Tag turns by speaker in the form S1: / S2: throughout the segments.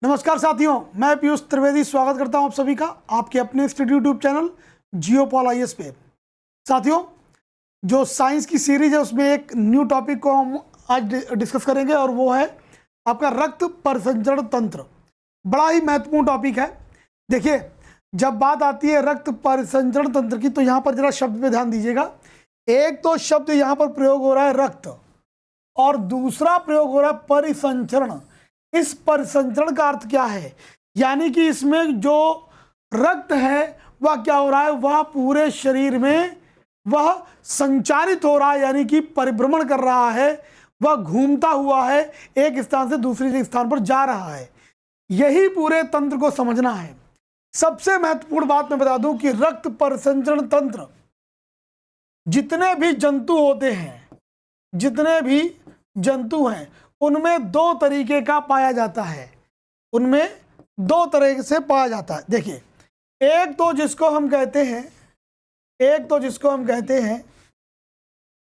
S1: नमस्कार साथियों, मैं पीयूष त्रिवेदी स्वागत करता हूं आप सभी का आपके अपने यूट्यूब चैनल जियोपॉल आईएएस पे। साथियों, जो साइंस की सीरीज है उसमें एक न्यू टॉपिक को हम आज डिस्कस करेंगे और वो है आपका रक्त परिसंचरण तंत्र। बड़ा ही महत्वपूर्ण टॉपिक है। देखिए, जब बात आती है रक्त परिसंचरण तंत्र की तो यहाँ पर जरा शब्द पे ध्यान दीजिएगा। एक तो शब्द यहाँ पर प्रयोग हो रहा है रक्त और दूसरा प्रयोग हो रहा है परिसंचरण। इस परिसंचरण का अर्थ क्या है? यानी कि इसमें जो रक्त है वह क्या हो रहा है, वह पूरे शरीर में वह संचारित हो रहा है, यानी कि परिभ्रमण कर रहा है, वह घूमता हुआ है, एक स्थान से दूसरे स्थान पर जा रहा है। यही पूरे तंत्र को समझना है। सबसे महत्वपूर्ण बात मैं बता दूं कि रक्त परिसंचरण तंत्र, जितने भी जंतु होते हैं, जितने भी जंतु हैं, उनमें दो तरीके का पाया जाता है। उनमें दो तरह से पाया जाता है। देखिए, एक तो जिसको हम कहते हैं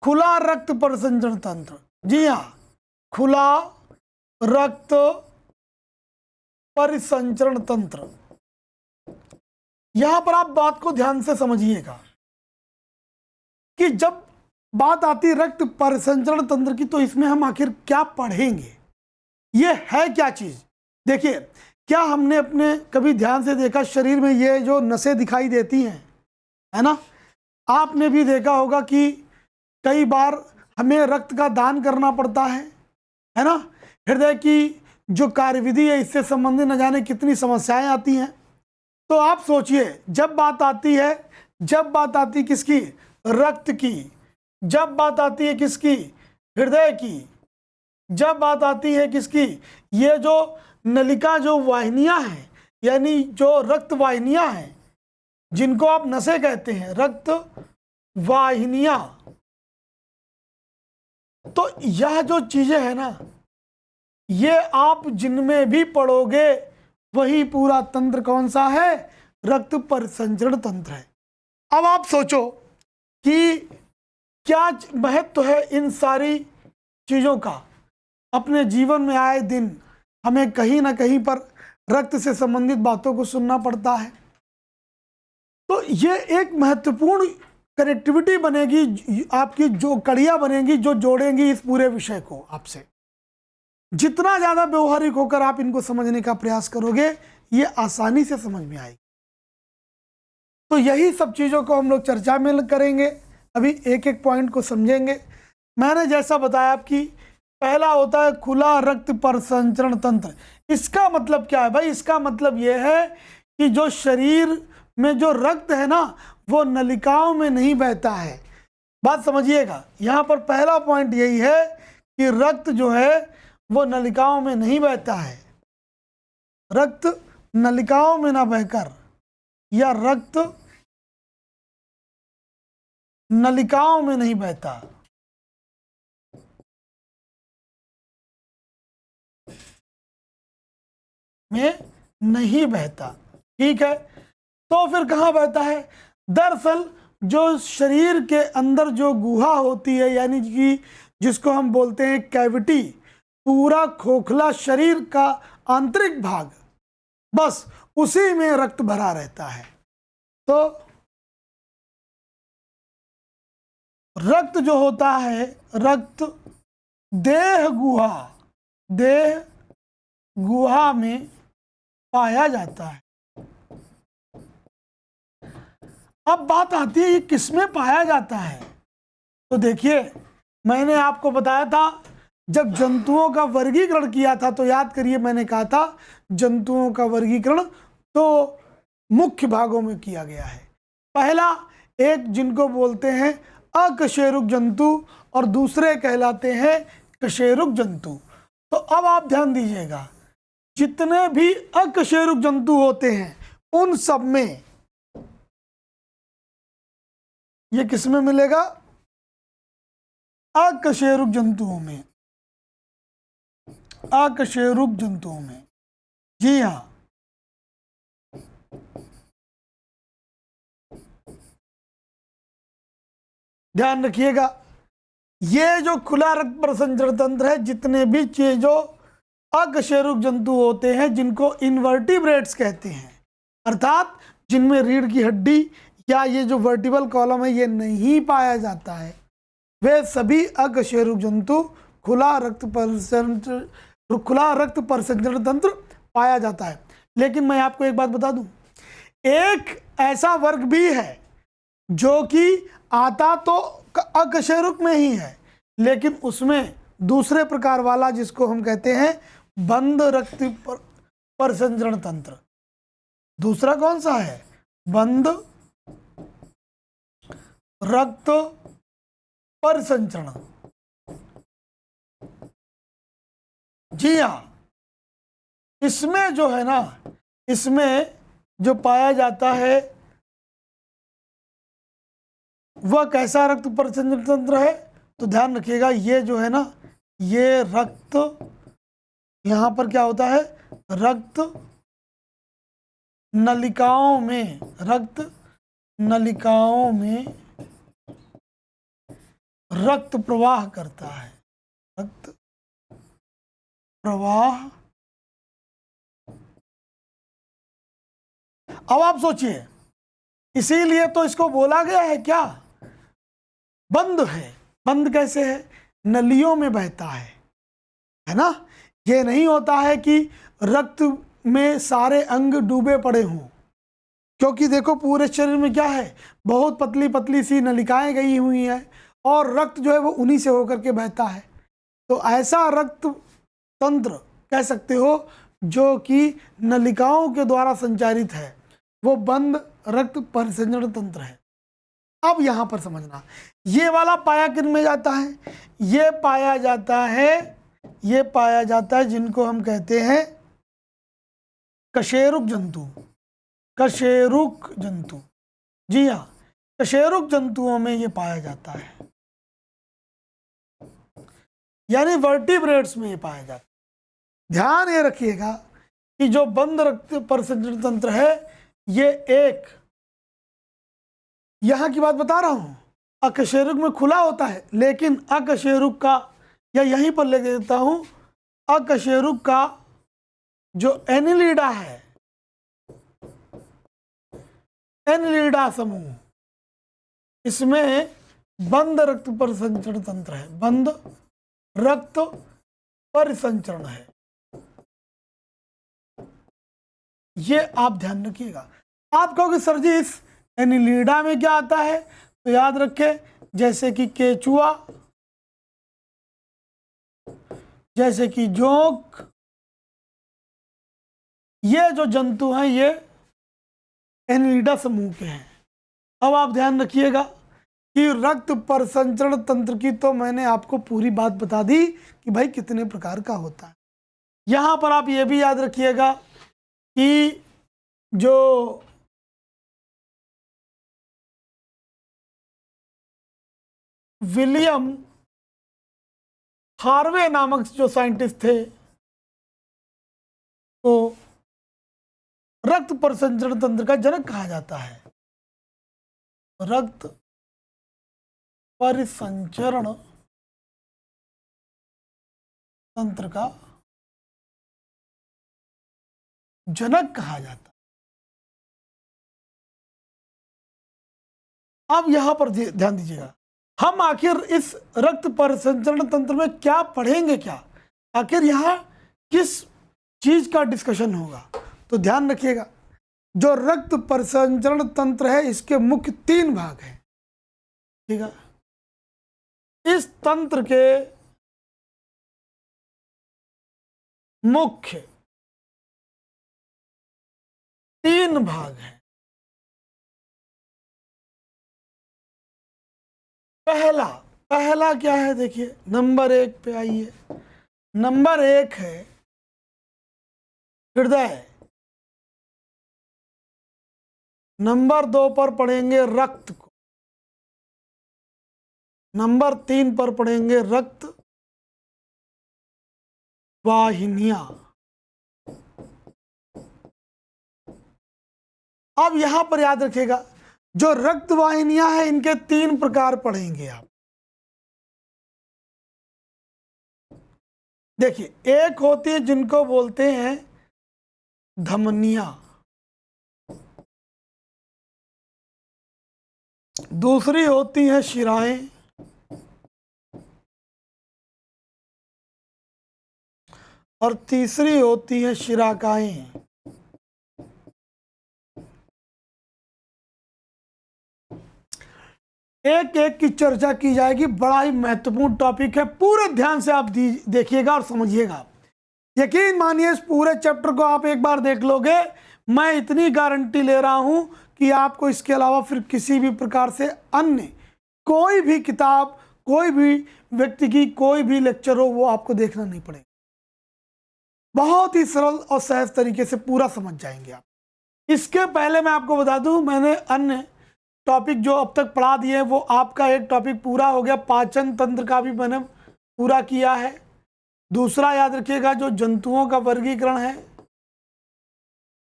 S1: खुला रक्त परिसंचरण तंत्र। जी हाँ, खुला रक्त परिसंचरण तंत्र। यहां पर आप बात को ध्यान से समझिएगा कि जब बात आती है रक्त परिसंचरण तंत्र की तो इसमें हम आखिर क्या पढ़ेंगे, ये है क्या चीज। देखिए, क्या हमने अपने कभी ध्यान से देखा शरीर में ये जो नसें दिखाई देती हैं, है ना, आपने भी देखा होगा कि कई बार हमें रक्त का दान करना पड़ता है ना। हृदय की जो कार्यविधि है इससे संबंधित न जाने कितनी समस्याएं आती हैं। तो आप सोचिए, जब बात आती किसकी, रक्त की, जब बात आती है किसकी, हृदय की, जब बात आती है किसकी, ये जो नलिका जो वाहिनियां हैं, यानी जो रक्त वाहिनियां हैं, जिनको आप नसें कहते हैं, रक्त वाहिनियां, तो यह जो चीजें हैं ना, ये आप जिनमें भी पढ़ोगे वही पूरा तंत्र कौन सा है, रक्त परिसंचरण तंत्र है। अब आप सोचो कि क्या महत्व है इन सारी चीज़ों का। अपने जीवन में आए दिन हमें कहीं ना कहीं पर रक्त से संबंधित बातों को सुनना पड़ता है। तो ये एक महत्वपूर्ण कनेक्टिविटी बनेगी, आपकी जो कड़ियाँ बनेंगी जो जोड़ेंगी इस पूरे विषय को आपसे। जितना ज़्यादा व्यवहारिक होकर आप इनको समझने का प्रयास करोगे, ये आसानी से समझ में आएगी। तो यही सब चीज़ों को हम लोग चर्चा में करेंगे। अभी एक एक पॉइंट को समझेंगे। मैंने जैसा बताया आपकी, पहला होता है खुला रक्त परिसंचरण तंत्र। इसका मतलब क्या है भाई? इसका मतलब यह है कि जो शरीर में जो रक्त है ना, वो नलिकाओं में नहीं बहता है। बात समझिएगा, यहाँ पर पहला पॉइंट यही है कि रक्त जो है वो नलिकाओं में नहीं बहता है। रक्त नलिकाओं में ना बहकर, या रक्त नलिकाओं में नहीं बहता, में नहीं बहता। ठीक है, तो फिर कहाँ बहता है? दरअसल जो शरीर के अंदर जो गुहा होती है, यानी कि जिसको हम बोलते हैं कैविटी, पूरा खोखला शरीर का आंतरिक भाग, बस उसी में रक्त भरा रहता है। तो रक्त जो होता है, रक्त देह गुहा में पाया जाता है। अब बात आती है ये किसमें पाया जाता है। तो देखिए, मैंने आपको बताया था जब जंतुओं का वर्गीकरण किया था, तो याद करिए मैंने कहा था जंतुओं का वर्गीकरण तो मुख्य भागों में किया गया है। पहला, एक जिनको बोलते हैं अकशेरुक जंतु और दूसरे कहलाते हैं कशेरुक जंतु। तो अब आप ध्यान दीजिएगा, जितने भी अकशेरुक जंतु होते हैं उन सब में ये किस में मिलेगा? अकशेरुक जंतुओं में, अकशेरुक जंतुओं में। जी हाँ, ध्यान रखिएगा, ये जो खुला रक्त परिसंचरण तंत्र है, जितने भी चीजों अकशेरुक जंतु होते हैं जिनको इनवर्टिब्रेट्स कहते हैं, अर्थात जिनमें रीढ़ की हड्डी या ये जो वर्टिबल कॉलम है ये नहीं पाया जाता है, वे सभी अकशेरुक जंतु खुला रक्त परिसंचरण तंत्र पाया जाता है। लेकिन मैं आपको एक बात बता दूं, एक ऐसा वर्ग भी है जो कि आता तो अकशेरुक में ही है, लेकिन उसमें दूसरे प्रकार वाला जिसको हम कहते हैं बंद रक्त परिसंचरण तंत्र। दूसरा कौन सा है? बंद रक्त परिसंचरण। जी हाँ, इसमें जो है ना, इसमें जो पाया जाता है वह कैसा रक्त परिसंचरण तंत्र है? तो ध्यान रखिएगा, ये जो है ना, ये रक्त, यहां पर क्या होता है, रक्त नलिकाओं में, रक्त नलिकाओं में रक्त प्रवाह करता है, रक्त प्रवाह। अब आप सोचिए, इसीलिए तो इसको बोला गया है क्या, बंद है। बंद कैसे है? नलियों में बहता है ना। ये नहीं होता है कि रक्त में सारे अंग डूबे पड़े हों, क्योंकि देखो पूरे शरीर में क्या है, बहुत पतली पतली सी नलिकाएं गई हुई हैं और रक्त जो है वो उन्हीं से होकर के बहता है। तो ऐसा रक्त तंत्र कह सकते हो जो कि नलिकाओं के द्वारा संचारित है, वो बंद रक्त परिसंचरण तंत्र है। अब यहां पर समझना, ये वाला पाया किन में जाता है? ये पाया जाता है जिनको हम कहते हैं कशेरुक जंतु। कशेरुक जंतु, जी हाँ, कशेरुक जंतुओं में ये पाया जाता है, यानी वर्टिब्रेट्स में ये पाया जाता है। ध्यान ये रखिएगा कि जो बंद रक्त परिसंचरण तंत्र है, ये एक, यहां की बात बता रहा हूं, अकशेरुक में खुला होता है, लेकिन अकशेरुक का, या यहीं पर ले देता हूं, अकशेरुक का जो एनिलिडा है, एनिलिडा समूह, इसमें बंद रक्त परिसंचरण तंत्र है, बंद रक्त परिसंचरण है। ये आप ध्यान रखिएगा। आप कहोगे सर जी इस एनिलिडा में क्या आता है? तो याद रखें, जैसे कि केचुआ, जैसे कि जोंक, ये जो जंतु हैं ये एनिलिडा समूह के हैं। अब आप ध्यान रखिएगा कि रक्त परिसंचरण तंत्र की तो मैंने आपको पूरी बात बता दी कि भाई कितने प्रकार का होता है। यहां पर आप ये भी याद रखिएगा कि जो विलियम हार्वे नामक जो साइंटिस्ट थे, तो रक्त परिसंचरण तंत्र का जनक कहा जाता है। रक्त परिसंचरण तंत्र का जनक कहा जाता है। अब यहां पर ध्यान दीजिएगा, हम आखिर इस रक्त परिसंचरण तंत्र में क्या पढ़ेंगे, क्या आखिर यहां किस चीज का डिस्कशन होगा? तो ध्यान रखिएगा, जो रक्त परिसंचरण तंत्र है इसके मुख्य 3 भाग हैं, ठीक है। इस तंत्र के मुख्य 3 भाग हैं। पहला क्या है? देखिए नंबर 1 पे आइए। नंबर 1 है हृदय। नंबर 2 पर पढ़ेंगे रक्त को। नंबर 3 पर पढ़ेंगे रक्त वाहिनियां। अब यहां पर याद रखिएगा, जो रक्त वाहिनियां हैं इनके 3 प्रकार पढ़ेंगे आप। देखिए, एक होती है जिनको बोलते हैं धमनियां, दूसरी होती है शिराएं, और तीसरी होती है शिराकाएं। एक एक की चर्चा की जाएगी, बड़ा ही महत्वपूर्ण टॉपिक है, पूरे ध्यान से आप देखिएगा और समझिएगा। यकीन मानिए इस पूरे चैप्टर को आप एक बार देख लोगे, मैं इतनी गारंटी ले रहा हूं कि आपको इसके अलावा फिर किसी भी प्रकार से अन्य कोई भी किताब, कोई भी व्यक्ति की कोई भी लेक्चर हो, वो आपको देखना नहीं पड़ेगा। बहुत ही सरल और सहज तरीके से पूरा समझ जाएंगे आप। इसके पहले मैं आपको बता दूं, मैंने अन्य टॉपिक जो अब तक पढ़ा दिए वो आपका एक टॉपिक पूरा हो गया, पाचन तंत्र का भी मैंने पूरा किया है। दूसरा याद रखिएगा जो जंतुओं का वर्गीकरण है,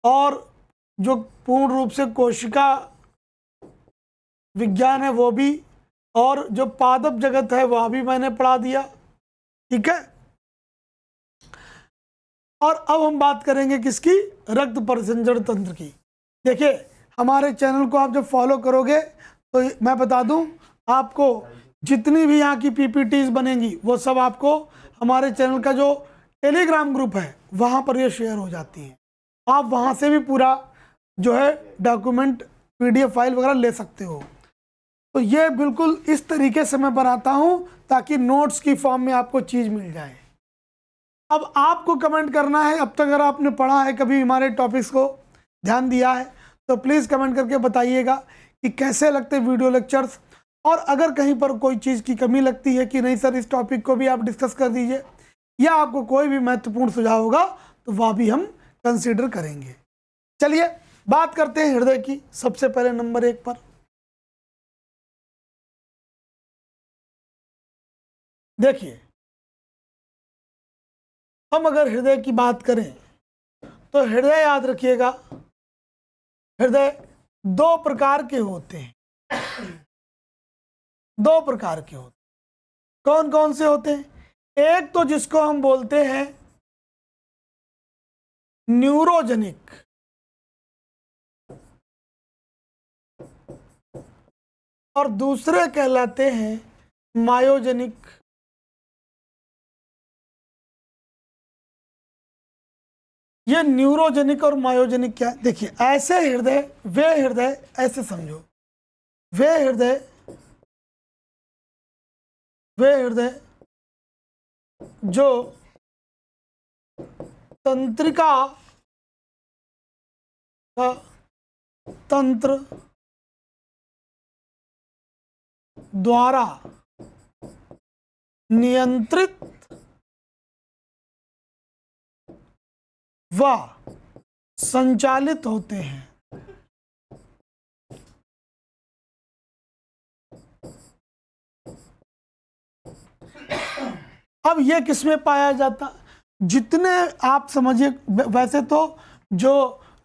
S1: और जो पूर्ण रूप से कोशिका विज्ञान है वो भी, और जो पादप जगत है वह भी मैंने पढ़ा दिया। ठीक है, और अब हम बात करेंगे किसकी, रक्त परिसंचरण तंत्र की। देखिए, हमारे चैनल को आप जब फॉलो करोगे तो मैं बता दूं आपको, जितनी भी यहाँ की पीपीटीज बनेंगी वो सब आपको हमारे चैनल का जो टेलीग्राम ग्रुप है वहाँ पर ये शेयर हो जाती हैं। आप वहाँ से भी पूरा जो है डॉक्यूमेंट, पीडीएफ फाइल वगैरह ले सकते हो। तो ये बिल्कुल इस तरीके से मैं बनाता हूँ ताकि नोट्स की फॉर्म में आपको चीज़ मिल जाए। अब आपको कमेंट करना है, अब तक अगर आपने पढ़ा है कभी हमारे टॉपिक्स को, ध्यान दिया है, तो प्लीज़ कमेंट करके बताइएगा कि कैसे लगते वीडियो लेक्चर्स, और अगर कहीं पर कोई चीज़ की कमी लगती है कि नहीं सर इस टॉपिक को भी आप डिस्कस कर दीजिए, या आपको कोई भी महत्वपूर्ण सुझाव होगा तो वह भी हम कंसीडर करेंगे। चलिए बात करते हैं हृदय की। सबसे पहले नंबर 1 पर देखिए, हम अगर हृदय की बात करें तो हृदय याद रखिएगा, हृदय 2 प्रकार के होते हैं। 2 प्रकार के होते हैं। कौन कौन से होते हैं? एक तो जिसको हम बोलते हैं न्यूरोजेनिक, और दूसरे कहलाते हैं मायोजेनिक। ये न्यूरोजेनिक और मायोजेनिक क्या है? देखिए, ऐसे हृदय, वे हृदय, ऐसे समझो, वे हृदय, वे हृदय जो तंत्रिका का तंत्र द्वारा नियंत्रित व संचालित होते हैं। अब यह किसमें पाया जाता? जितने आप समझिए, वैसे तो जो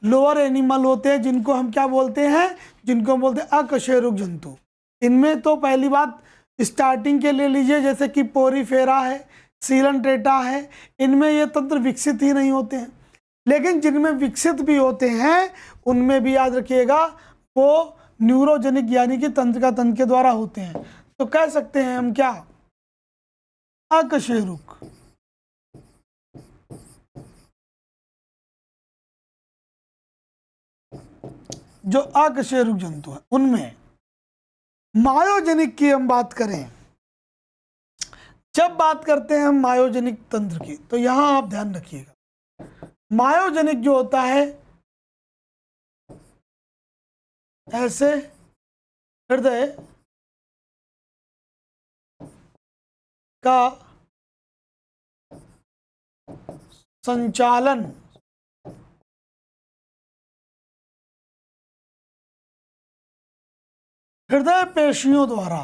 S1: लोअर एनिमल होते हैं जिनको हम क्या बोलते हैं, जिनको हम बोलते हैं अकशेरुक जंतु, इनमें तो पहली बात स्टार्टिंग के ले लीजिए, जैसे कि पोरीफेरा है, सीलनट्रेटा है, इनमें ये तंत्र विकसित ही नहीं होते हैं। लेकिन जिनमें विकसित भी होते हैं उनमें भी याद रखिएगा वो न्यूरोजेनिक यानी कि तंत्रिका तंत्र के द्वारा होते हैं। तो कह सकते हैं हम क्या, अकशेरुक। जो अकशेरुक जंतु है उनमें। मायोजेनिक की हम बात करें, जब बात करते हैं हम मायोजेनिक तंत्र की, तो यहां आप ध्यान रखिएगा, मायोजेनिक जो होता है ऐसे हृदय का संचालन हृदय पेशियों द्वारा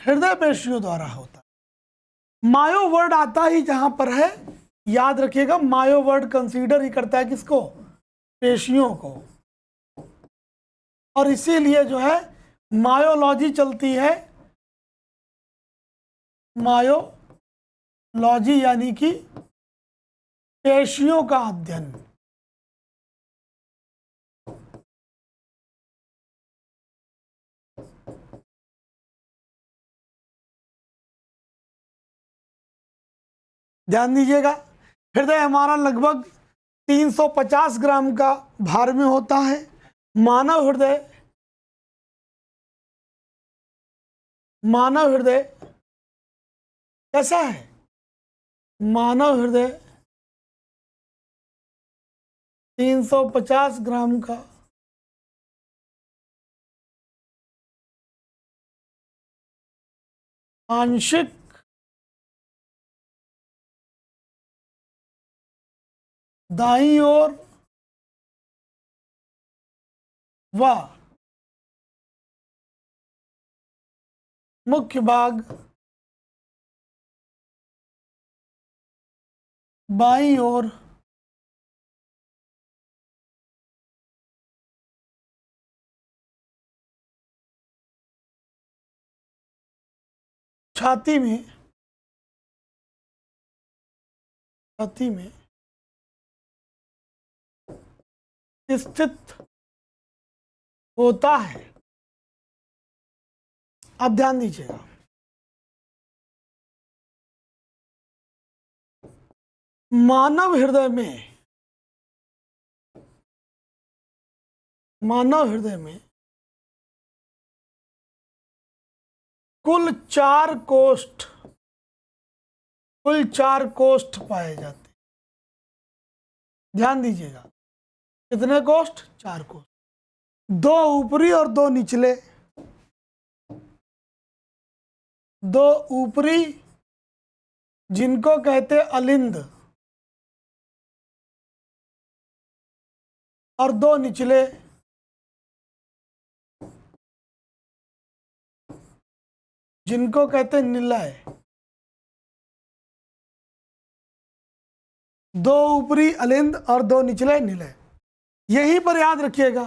S1: हृदय पेशियों द्वारा होता है। मायो वर्ड आता ही जहां पर है, याद रखिएगा, मायो वर्ड कंसीडर ही करता है किसको, पेशियों को, और इसीलिए जो है मायोलॉजी चलती है। मायोलॉजी यानी कि पेशियों का अध्ययन। ध्यान दीजिएगा, हृदय हमारा लगभग 350 ग्राम का भार में होता है। मानव हृदय कैसा है? मानव हृदय 350 ग्राम का आंशिक दाईं ओर व मुख्य भाग बाईं ओर छाती में स्थित होता है। अब ध्यान दीजिएगा, मानव हृदय में कुल 4 कोष्ठ पाए जाते हैं। ध्यान दीजिएगा, कितने कोष्ठ? 4 कोष्ठ, 2 ऊपरी और 2 निचले। 2 ऊपरी जिनको कहते अलिंद, और 2 निचले जिनको कहते निलय। 2 ऊपरी अलिंद और 2 निचले निलय। यहीं पर याद रखिएगा,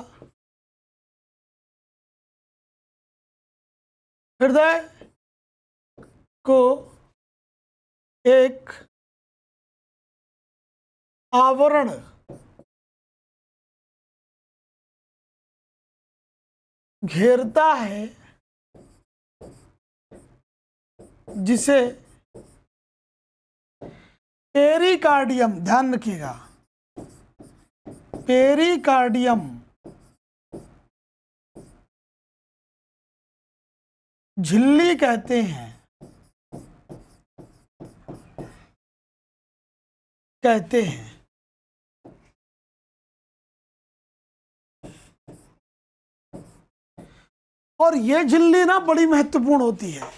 S1: हृदय को एक आवरण घेरता है जिसे पेरिकार्डियम, ध्यान रखिएगा, पेरिकार्डियम झिल्ली कहते हैं। और ये झिल्ली ना बड़ी महत्वपूर्ण होती है,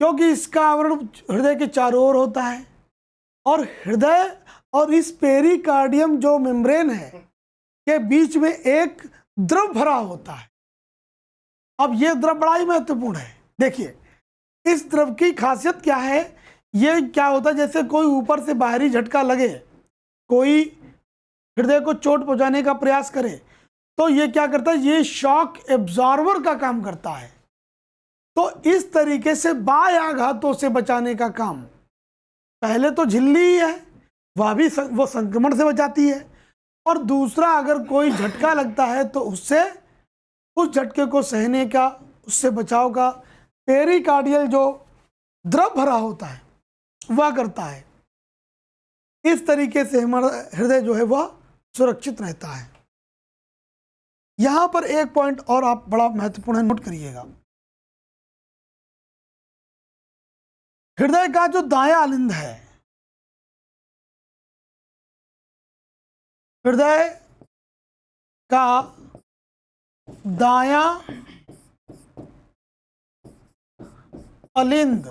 S1: क्योंकि इसका आवरण हृदय के चारों ओर होता है, और हृदय और इस पेरिकार्डियम जो मेम्ब्रेन है के बीच में एक द्रव भरा होता है। अब ये द्रव बड़ा ही महत्वपूर्ण है। देखिए, इस द्रव की खासियत क्या है? ये क्या होता है, जैसे कोई ऊपर से बाहरी झटका लगे, कोई हृदय को चोट पहुंचाने का प्रयास करे, तो ये क्या करता है? ये शॉक एब्जॉर्बर का काम करता है। तो इस तरीके से बाह्याघातों से बचाने का काम, पहले तो झिल्ली ही है, वो संक्रमण से बचाती है, और दूसरा अगर कोई झटका लगता है तो उससे, उस झटके को सहने का, उससे बचाव का पेरिकार्डियल जो द्रव भरा होता है वह करता है। इस तरीके से हमारा हृदय जो है वह सुरक्षित रहता है। यहां पर एक पॉइंट और आप बड़ा महत्वपूर्ण नोट करिएगा, हृदय का जो दायां अलिंद है, हृदय का दायां अलिंद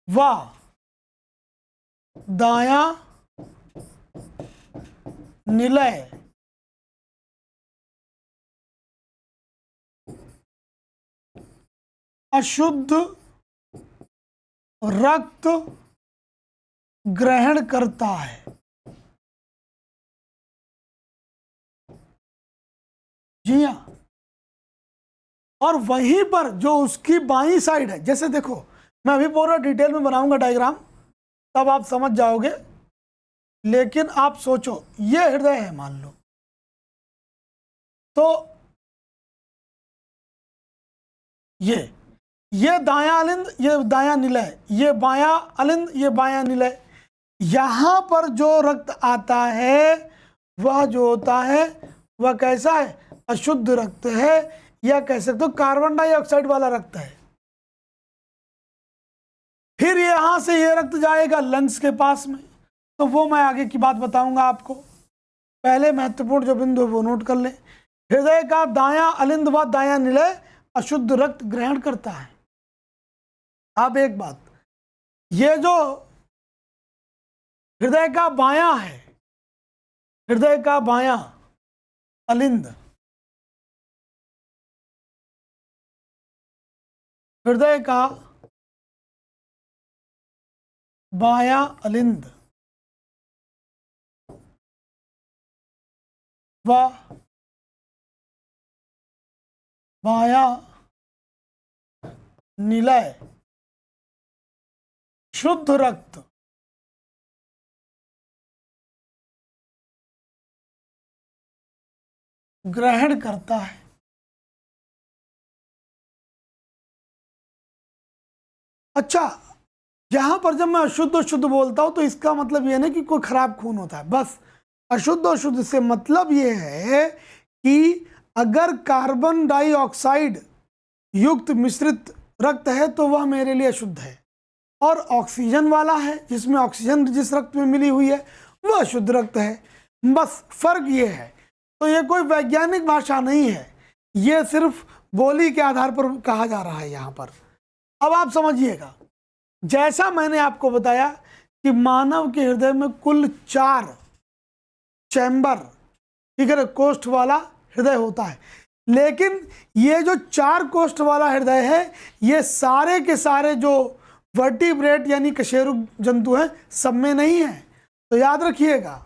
S1: व दायां निलय अशुद्ध रक्त ग्रहण करता है। जी हाँ, और वहीं पर जो उसकी बाईं साइड है, जैसे देखो मैं अभी पूरा डिटेल में बनाऊंगा डायग्राम, तब आप समझ जाओगे, लेकिन आप सोचो ये हृदय है मान लो, तो ये दायां अलिंद, ये दायां निलय, ये बायां अलिंद, ये बायां निलय। यहां पर जो रक्त आता है वह जो होता है वह कैसा है? अशुद्ध रक्त है, या कह सकते हो कार्बन डाइऑक्साइड वाला रक्त है। फिर यहां से ये रक्त जाएगा लंग्स के पास में, तो वो मैं आगे की बात बताऊंगा आपको। पहले महत्वपूर्ण जो बिंदु है वो नोट कर लें। हृदय का दायां अलिंद व दायां निलय अशुद्ध रक्त ग्रहण करता है। अब एक बात, ये जो हृदय का बायां है, हृदय का बायां अलिंद, हृदय का बायां अलिंद व बायां निलय शुद्ध रक्त ग्रहण करता है। अच्छा, यहां पर जब मैं अशुद्ध अशुद्ध बोलता हूं तो इसका मतलब यह नहीं कि कोई खराब खून होता है, बस अशुद्ध अशुद्ध से मतलब यह है कि अगर कार्बन डाइऑक्साइड युक्त मिश्रित रक्त है तो वह मेरे लिए अशुद्ध है, और ऑक्सीजन वाला है जिसमें ऑक्सीजन जिस रक्त में मिली हुई है वह अशुद्ध रक्त है। बस फर्क ये है। तो ये कोई वैज्ञानिक भाषा नहीं है, ये सिर्फ बोली के आधार पर कहा जा रहा है यहाँ पर। अब आप समझिएगा, जैसा मैंने आपको बताया कि मानव के हृदय में कुल 4 चैम्बर, ठीक है, कोष्ठ वाला हृदय होता है, लेकिन ये जो 4 कोष्ठ वाला हृदय है ये सारे के सारे जो वर्टिब्रेट यानी कशेरुक जंतु हैं सब में नहीं है। तो याद रखिएगा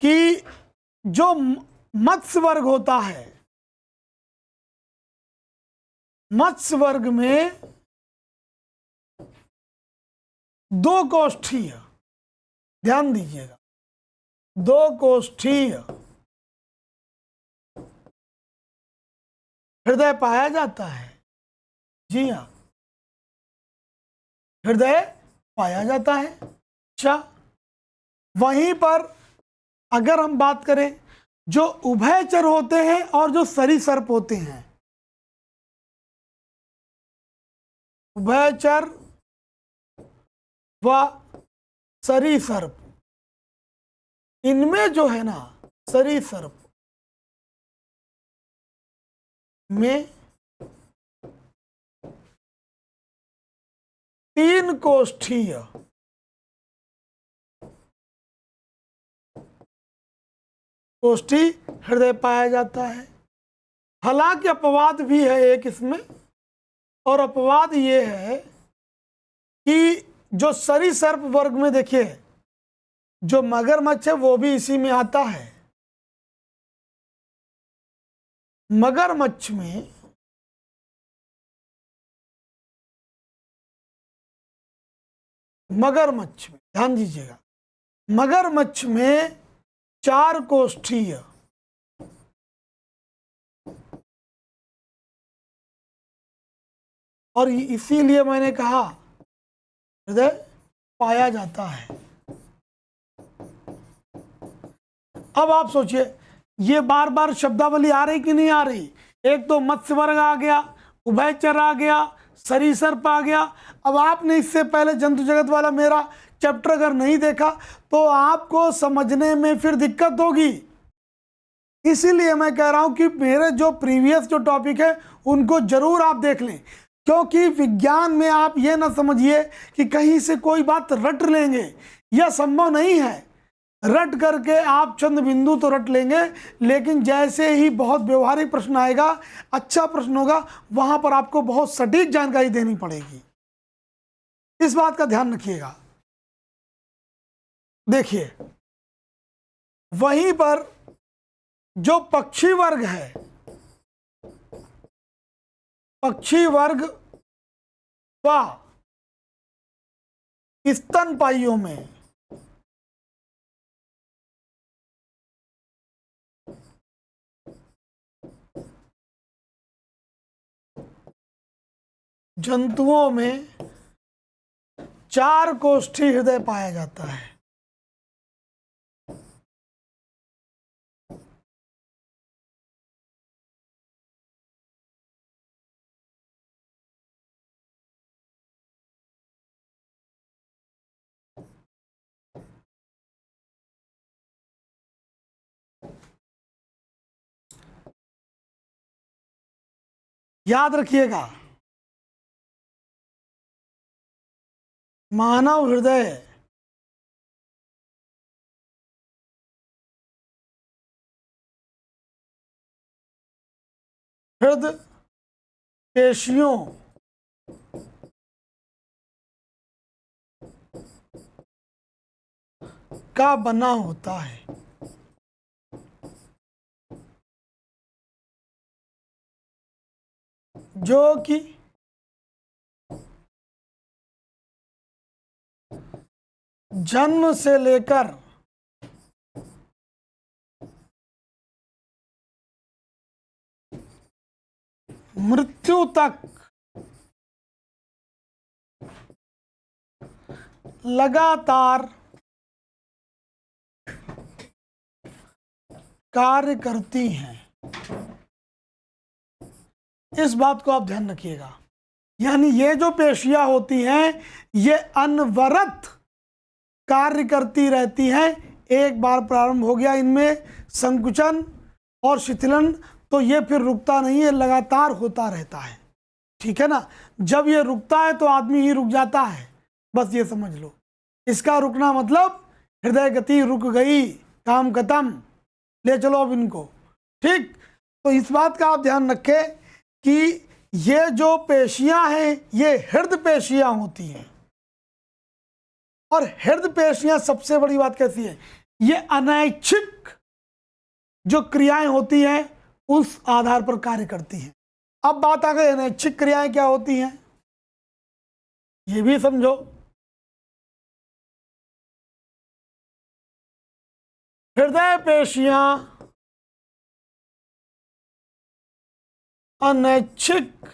S1: कि जो मत्स्य वर्ग होता है, मत्स्य वर्ग में 2 कोष्ठीय, ध्यान दीजिएगा, 2 कोष्ठीय हृदय पाया जाता है। जी हाँ, हृदय पाया जाता है। अच्छा, वहीं पर अगर हम बात करें जो उभयचर होते हैं और जो सरीसर्प होते हैं, उभयचर व सरीसर्प, इनमें जो है ना सरीसर्प में 3 कोष्ठीय कोष्ठी हृदय पाया जाता है। हालांकि अपवाद भी है एक इसमें, और अपवाद ये है कि जो सरीसर्प वर्ग में देखिए जो मगरमच्छ है वो भी इसी में आता है। मगरमच्छ में ध्यान दीजिएगा, मगरमच्छ में 4 कोष्ठीय और इसीलिए मैंने कहा हृदय पाया जाता है। अब आप सोचिए ये बार बार शब्दावली आ रही कि नहीं आ रही? एक तो मत्स्य वर्ग आ गया, उभयचर आ गया, सरीसर्प आ गया। अब आपने इससे पहले जंतु जगत वाला मेरा चैप्टर अगर नहीं देखा तो आपको समझने में फिर दिक्कत होगी। इसीलिए मैं कह रहा हूं कि मेरे जो प्रीवियस जो टॉपिक है उनको जरूर आप देख लें, क्योंकि विज्ञान में आप ये ना समझिए कि कहीं से कोई बात रट लेंगे, यह संभव नहीं है। रट करके आप चंद बिंदु तो रट लेंगे, लेकिन जैसे ही बहुत व्यवहारिक प्रश्न आएगा, अच्छा प्रश्न होगा, वहां पर आपको बहुत सटीक जानकारी देनी पड़ेगी। इस बात का ध्यान रखिएगा। देखिए वहीं पर जो पक्षी वर्ग है, पक्षी वर्ग व स्तनपाइयों में जंतुओं में 4 कोष्ठी हृदय पाया जाता है। याद रखिएगा, मानव हृदय हृदय पेशियों का बना होता है। जो कि जन्म से लेकर मृत्यु तक लगातार कार्य करती हैं। इस बात को आप ध्यान रखिएगा, यानी ये जो पेशियां होती हैं ये अनवरत कार्य करती रहती हैं। एक बार प्रारंभ हो गया इनमें संकुचन और शिथिलन तो ये फिर रुकता नहीं है, लगातार होता रहता है। ठीक है ना, जब ये रुकता है तो आदमी ही रुक जाता है, बस ये समझ लो। इसका रुकना मतलब हृदय गति रुक गई, काम खत्म, ले चलो अब इनको। ठीक, तो इस बात का आप ध्यान रखें कि ये जो पेशियां हैं ये हृदय पेशियां होती हैं। और हृदय पेशियां सबसे बड़ी बात कैसी है, ये अनैच्छिक जो क्रियाएं होती हैं उस आधार पर कार्य करती हैं। अब बात आ गई अनैच्छिक क्रियाएं क्या होती हैं, ये भी समझो। हृदय पेशियां अनैच्छिक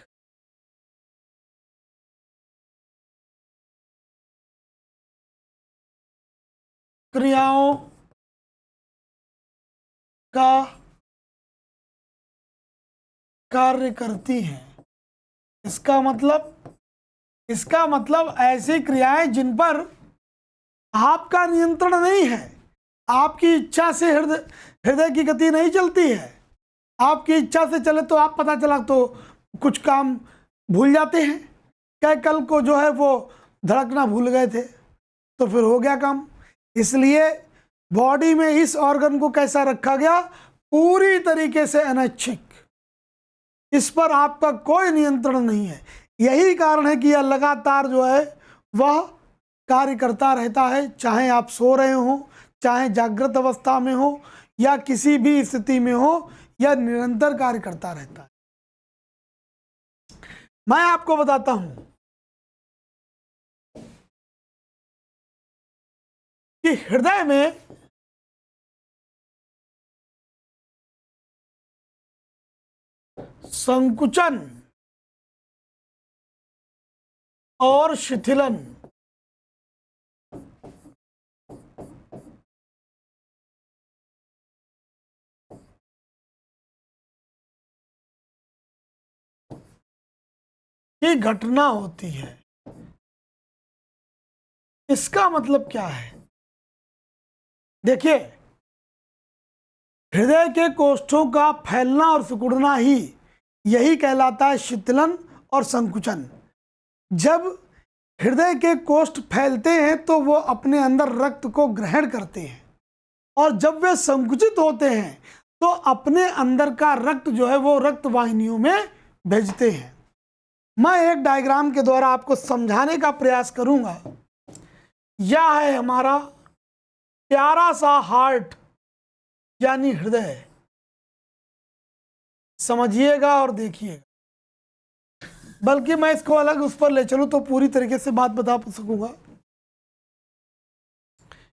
S1: क्रियाओं का कार्य करती हैं। इसका मतलब ऐसी क्रियाएं जिन पर आपका नियंत्रण नहीं है, आपकी इच्छा से हृदय की गति नहीं चलती है। आपकी इच्छा से चले तो आप पता चला तो कुछ काम भूल जाते हैं, क्या कल को जो है वो धड़कना भूल गए थे तो फिर हो गया काम। इसलिए बॉडी में इस ऑर्गन को कैसा रखा गया, पूरी तरीके से अनैच्छिक, इस पर आपका कोई नियंत्रण नहीं है। यही कारण है कि यह लगातार जो है वह कार्य करता रहता है, चाहे आप सो रहे हो, चाहे जागृत अवस्था में हो या किसी भी स्थिति में हो, यह निरंतर कार्य करता रहता है। मैं आपको बताता हूं कि हृदय में संकुचन और शिथिलन की घटना होती है। इसका मतलब क्या है, देखिए हृदय के कोष्ठों का फैलना और सिकुड़ना ही यही कहलाता है शिथिलन और संकुचन। जब हृदय के कोष्ठ फैलते हैं तो वो अपने अंदर रक्त को ग्रहण करते हैं, और जब वे संकुचित होते हैं तो अपने अंदर का रक्त जो है वो रक्त वाहिनियों में भेजते हैं। मैं एक डायग्राम के द्वारा आपको समझाने का प्रयास करूंगा। यह है हमारा प्यारा सा हार्ट यानी हृदय, समझिएगा और देखिएगा। बल्कि मैं इसको अलग उस पर ले चलूं तो पूरी तरीके से बात बता सकूंगा।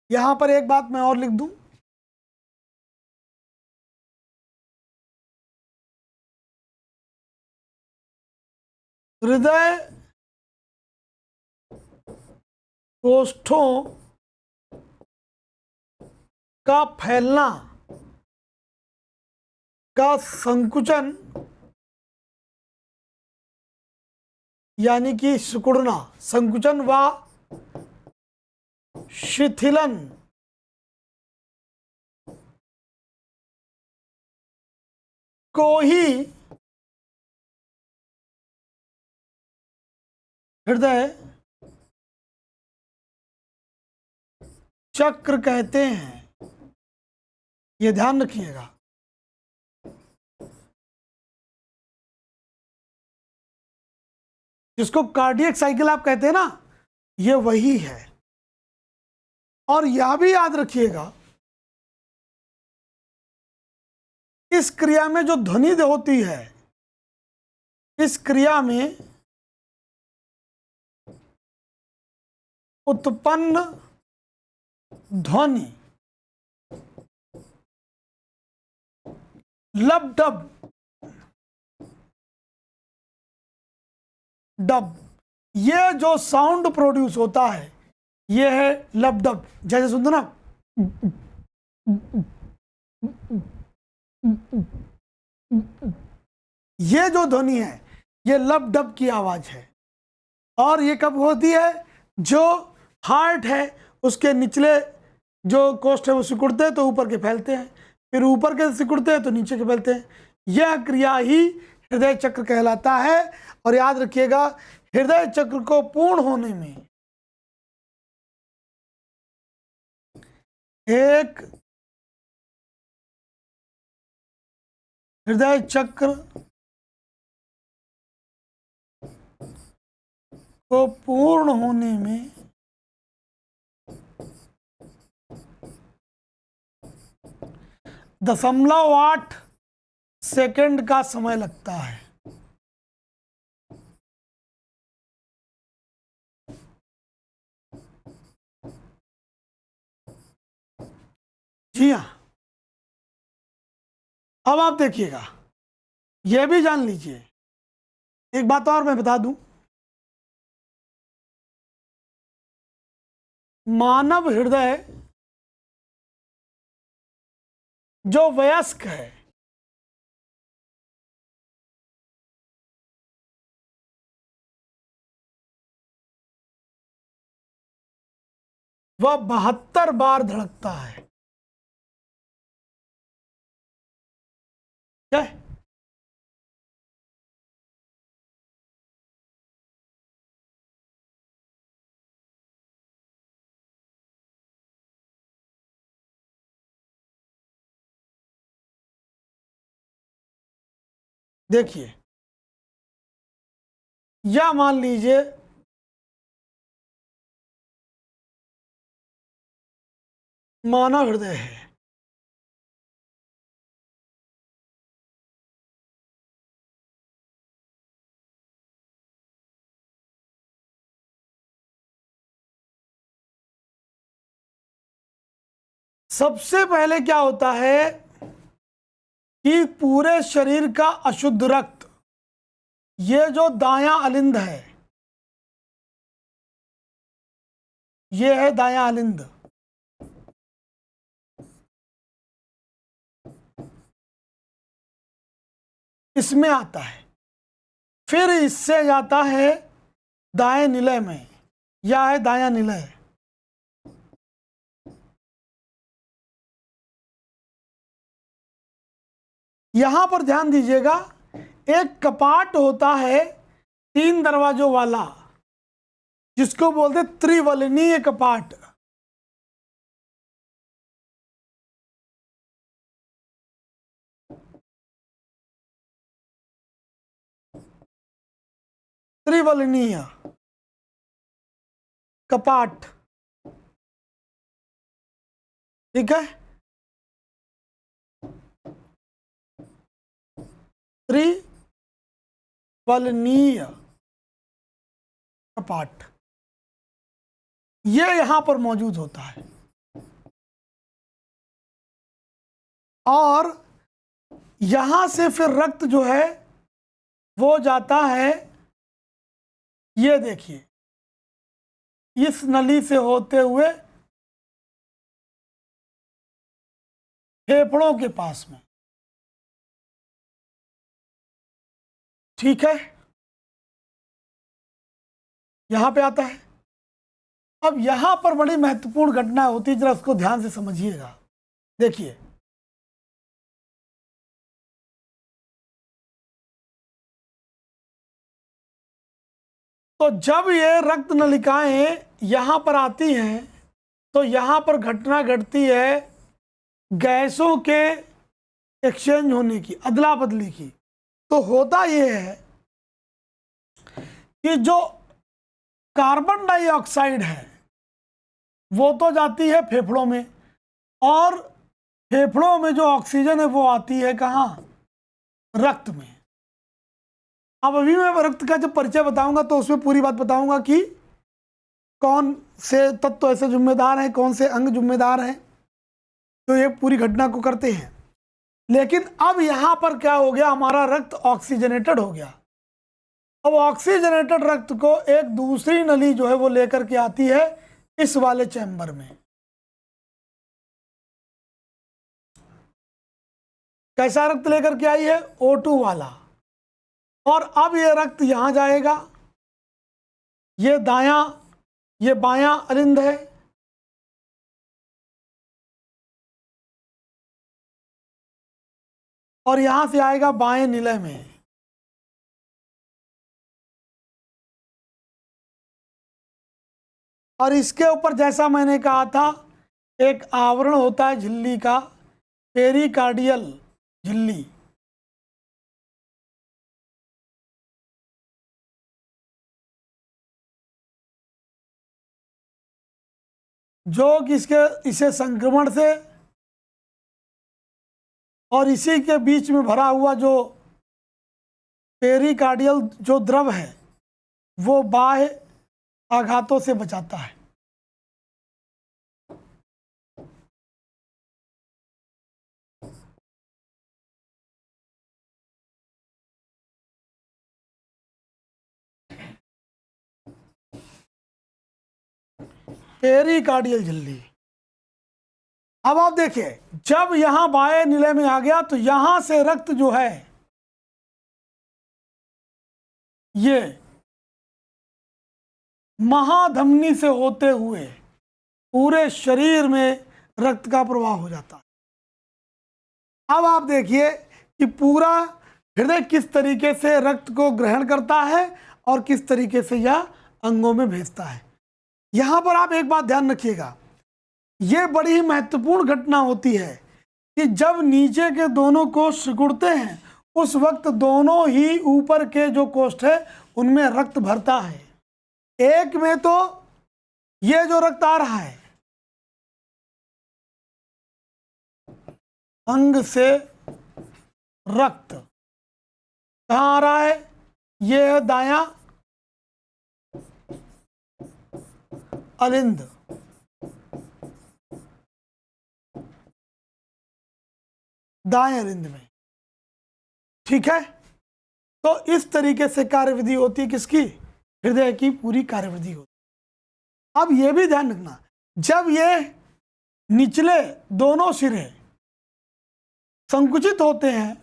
S1: यहां पर एक बात मैं और लिख दूं, हृदय कोष्ठों का फैलना का संकुचन यानी कि सिकुड़ना, संकुचन व शिथिलन को ही हृदय चक्र कहते हैं। ये ध्यान रखिएगा। जिसको कार्डियक साइकिल आप कहते हैं ना, ये वही है। और यह भी याद रखिएगा, इस क्रिया में जो ध्वनि होती है, इस क्रिया में उत्पन्न ध्वनि लब डब डब, ये जो साउंड प्रोड्यूस होता है ये है लब डब। जैसे सुनते ना, ये जो ध्वनि है ये लब डब की आवाज है। और ये कब होती है? जो हार्ट है उसके निचले जो कोष्ठ है वो सिकुड़ते हैं तो ऊपर के फैलते हैं, फिर ऊपर के सिकुड़ते हैं तो नीचे के फैलते हैं। यह क्रिया ही हृदय चक्र कहलाता है। और याद रखिएगा, हृदय चक्र को पूर्ण होने में एक हृदय चक्र को पूर्ण होने में 0.8 सेकंड का समय लगता है। जी हाँ। अब आप देखिएगा, यह भी जान लीजिए, एक बात और मैं बता दूं, मानव हृदय जो वयस्क है वह 72 बार धड़कता है। क्या? देखिए, या मान लीजिए मानव हृदय है, सबसे पहले क्या होता है कि पूरे शरीर का अशुद्ध रक्त, ये जो दायां अलिंद है, ये है दायां अलिंद, इसमें आता है, फिर इससे जाता है दाएं निलय में, यह है दायां निलय। यहां पर ध्यान दीजिएगा, एक कपाट होता है 3 दरवाजों वाला, जिसको बोलते त्रिवलनीय कपाट। त्रिवलनीय कपाट, ठीक है। त्रिबलनीय कपाट, ये यहां पर मौजूद होता है। और यहां से फिर रक्त जो है वो जाता है, ये देखिए, इस नली से होते हुए फेफड़ों के पास में, ठीक है, यहां पे आता है। अब यहां पर बड़ी महत्वपूर्ण घटना होती है, जरा उसको ध्यान से समझिएगा। देखिए, तो जब ये रक्त नलिकाएं यहां पर आती हैं तो यहां पर घटना घटती है गैसों के एक्सचेंज होने की, अदला बदली की। तो होता यह है कि जो कार्बन डाइऑक्साइड है वो तो जाती है फेफड़ों में, और फेफड़ों में जो ऑक्सीजन है वो आती है कहाँ? रक्त में। अब अभी मैं रक्त का जब परिचय बताऊंगा तो उसमें पूरी बात बताऊंगा कि कौन से तत्व ऐसे जिम्मेदार हैं, कौन से अंग जिम्मेदार हैं तो ये पूरी घटना को करते हैं। लेकिन अब यहां पर क्या हो गया, हमारा रक्त ऑक्सीजनेटेड हो गया। अब ऑक्सीजनेटेड रक्त को एक दूसरी नली जो है वो लेकर के आती है इस वाले चैम्बर में। कैसा रक्त लेकर के आई है? O2 वाला। और अब ये रक्त यहां जाएगा, ये दायां, ये बायां अरिंद है, और यहां से आएगा बाएं निलय में। और इसके ऊपर जैसा मैंने कहा था एक आवरण होता है झिल्ली का, पेरिकार्डियल झिल्ली, जो किसके इसे संक्रमण से और इसी के बीच में भरा हुआ जो पेरिकार्डियल जो द्रव है वो बाह्य आघातों से बचाता है। पेरिकार्डियल झिल्ली। अब आप देखिए, जब यहां बाएं निलय में आ गया तो यहां से रक्त जो है ये महाधमनी से होते हुए पूरे शरीर में रक्त का प्रवाह हो जाता है। अब आप देखिए कि पूरा हृदय किस तरीके से रक्त को ग्रहण करता है और किस तरीके से यह अंगों में भेजता है। यहां पर आप एक बात ध्यान रखिएगा, यह बड़ी ही महत्वपूर्ण घटना होती है कि जब नीचे के दोनों कोष्ठ सिकुड़ते हैं उस वक्त दोनों ही ऊपर के जो कोष्ठ है उनमें रक्त भरता है। एक में तो ये जो रक्त आ रहा है अंग से रक्त कहाँ आ रहा है? ये है दायां अलिंद, दाएं अलिंद में, ठीक है। तो इस तरीके से कार्यविधि होती है किसकी? हृदय की पूरी कार्यविधि होती है। अब यह भी ध्यान रखना, जब ये निचले दोनों सिरे संकुचित होते हैं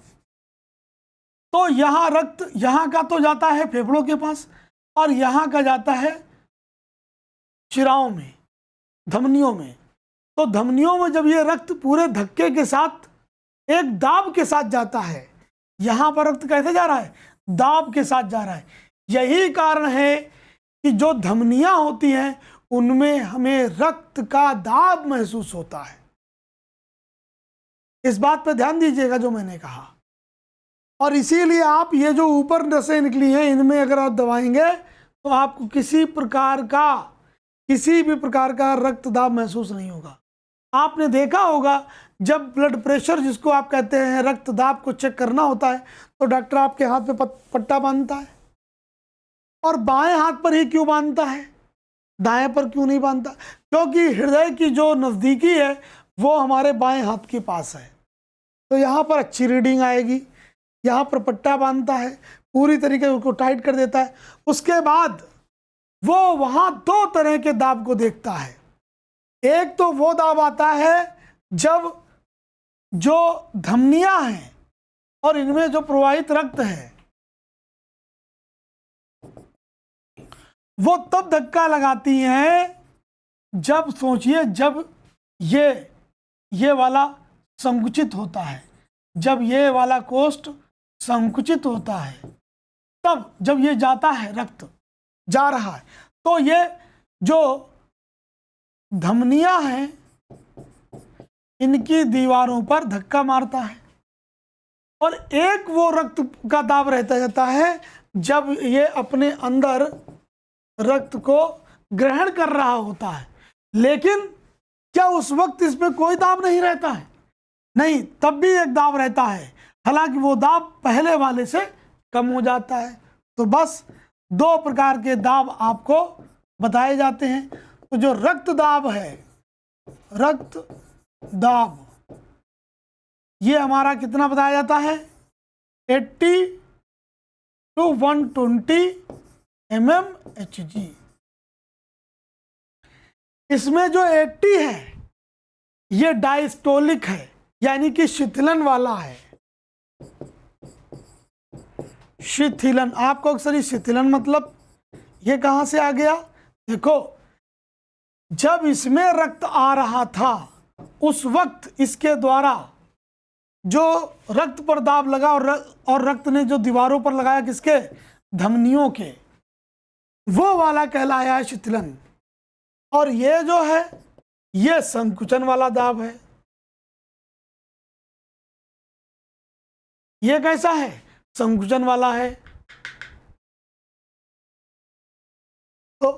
S1: तो यहां रक्त यहां का तो जाता है फेफड़ों के पास और यहां का जाता है शिराओं में, धमनियों में। तो धमनियों में जब ये रक्त पूरे धक्के के साथ एक दाब के साथ जाता है, यहां पर रक्त कैसे जा रहा है? दाब के साथ जा रहा है। यही कारण है कि जो धमनियां होती हैं उनमें हमें रक्त का दाब महसूस होता है। इस बात पर ध्यान दीजिएगा जो मैंने कहा। और इसीलिए आप ये जो ऊपर नसें निकली हैं इनमें अगर आप दबाएंगे तो आपको किसी भी प्रकार का रक्त दाब महसूस नहीं होगा। आपने देखा होगा जब ब्लड प्रेशर जिसको आप कहते हैं रक्त दाब को चेक करना होता है तो डॉक्टर आपके हाथ पे पट्टा बांधता है, और बाएं हाथ पर ही क्यों बांधता है, दाएं पर क्यों नहीं बांधता? क्योंकि हृदय की जो नज़दीकी है वो हमारे बाएं हाथ के पास है, तो यहाँ पर अच्छी रीडिंग आएगी। यहाँ पर पट्टा बांधता है, पूरी तरीके से उसको टाइट कर देता है। उसके बाद वो वहाँ दो तरह के दाब को देखता है। एक तो वो दाब आता है जब जो धमनियां हैं और इनमें जो प्रवाहित रक्त है वो तब धक्का लगाती हैं जब, सोचिए, जब ये वाला संकुचित होता है, जब ये वाला कोष्ठ संकुचित होता है, तब जब ये जाता है, रक्त जा रहा है, तो ये जो धमनियां हैं इनकी दीवारों पर धक्का मारता है। और एक वो रक्त का दाब रहता जाता है जब ये अपने अंदर रक्त को ग्रहण कर रहा होता है, लेकिन क्या उस वक्त इसमें कोई दाब नहीं रहता है? नहीं, तब भी एक दाब रहता है, हालांकि वो दाब पहले वाले से कम हो जाता है। तो बस दो प्रकार के दाब आपको बताए जाते हैं। तो जो रक्त दाब है, रक्त दाब, ये हमारा कितना बताया जाता है? 80 to 120 mmHg। इसमें जो 80 है ये डायस्टोलिक है, यानी कि शिथिलन वाला है। शिथिलन, आपको अक्सर ये शिथिलन मतलब ये कहां से आ गया? देखो, जब इसमें रक्त आ रहा था उस वक्त इसके द्वारा जो रक्त पर दाब लगा और रक्त ने जो दीवारों पर लगाया, किसके? धमनियों के, वो वाला कहलाया है शिथिलन। और ये जो है ये संकुचन वाला दाब है। ये कैसा है? संकुचन वाला है। तो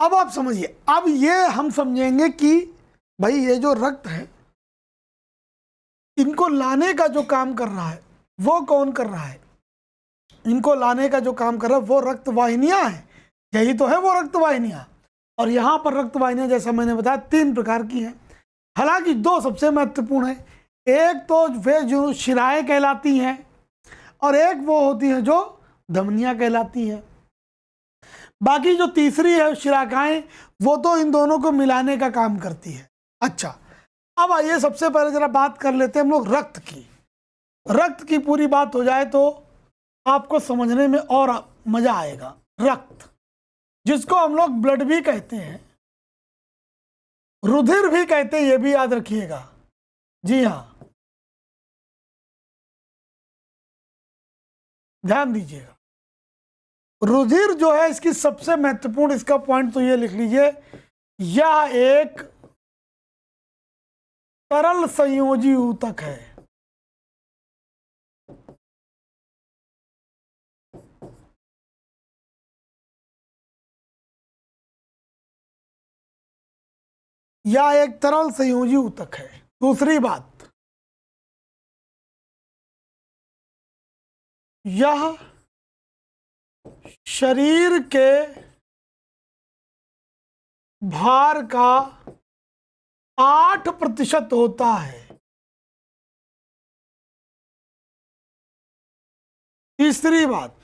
S1: अब आप समझिए, अब ये हम समझेंगे कि भाई ये जो रक्त है इनको लाने का जो काम कर रहा है वो कौन कर रहा है? इनको लाने का जो काम कर रहा है वो रक्त वाहिनियां हैं। यही तो है वो रक्त वाहिनियां। और यहाँ पर रक्त वाहिनियां जैसा मैंने बताया 3 प्रकार की हैं, हालांकि 2 सबसे महत्वपूर्ण है। एक तो वे जो शिराएं कहलाती हैं और एक वो होती हैं जो धमनियां कहलाती हैं। बाकी जो तीसरी है शिराकाएं, वो तो इन दोनों को मिलाने का काम करती है। अच्छा, अब आइए सबसे पहले जरा बात कर लेते हैं हम लोग रक्त की। रक्त की पूरी बात हो जाए तो आपको समझने में और मजा आएगा। रक्त, जिसको हम लोग ब्लड भी कहते हैं, रुधिर भी कहते हैं, ये भी याद रखिएगा। जी हाँ, ध्यान दीजिएगा। रुधिर जो है इसकी सबसे महत्वपूर्ण इसका पॉइंट तो ये लिख लीजिए, यह एक तरल संयोजी ऊतक है। यह एक तरल संयोजी ऊतक है। दूसरी बात, यह शरीर के भार का 8% होता है। तीसरी बात,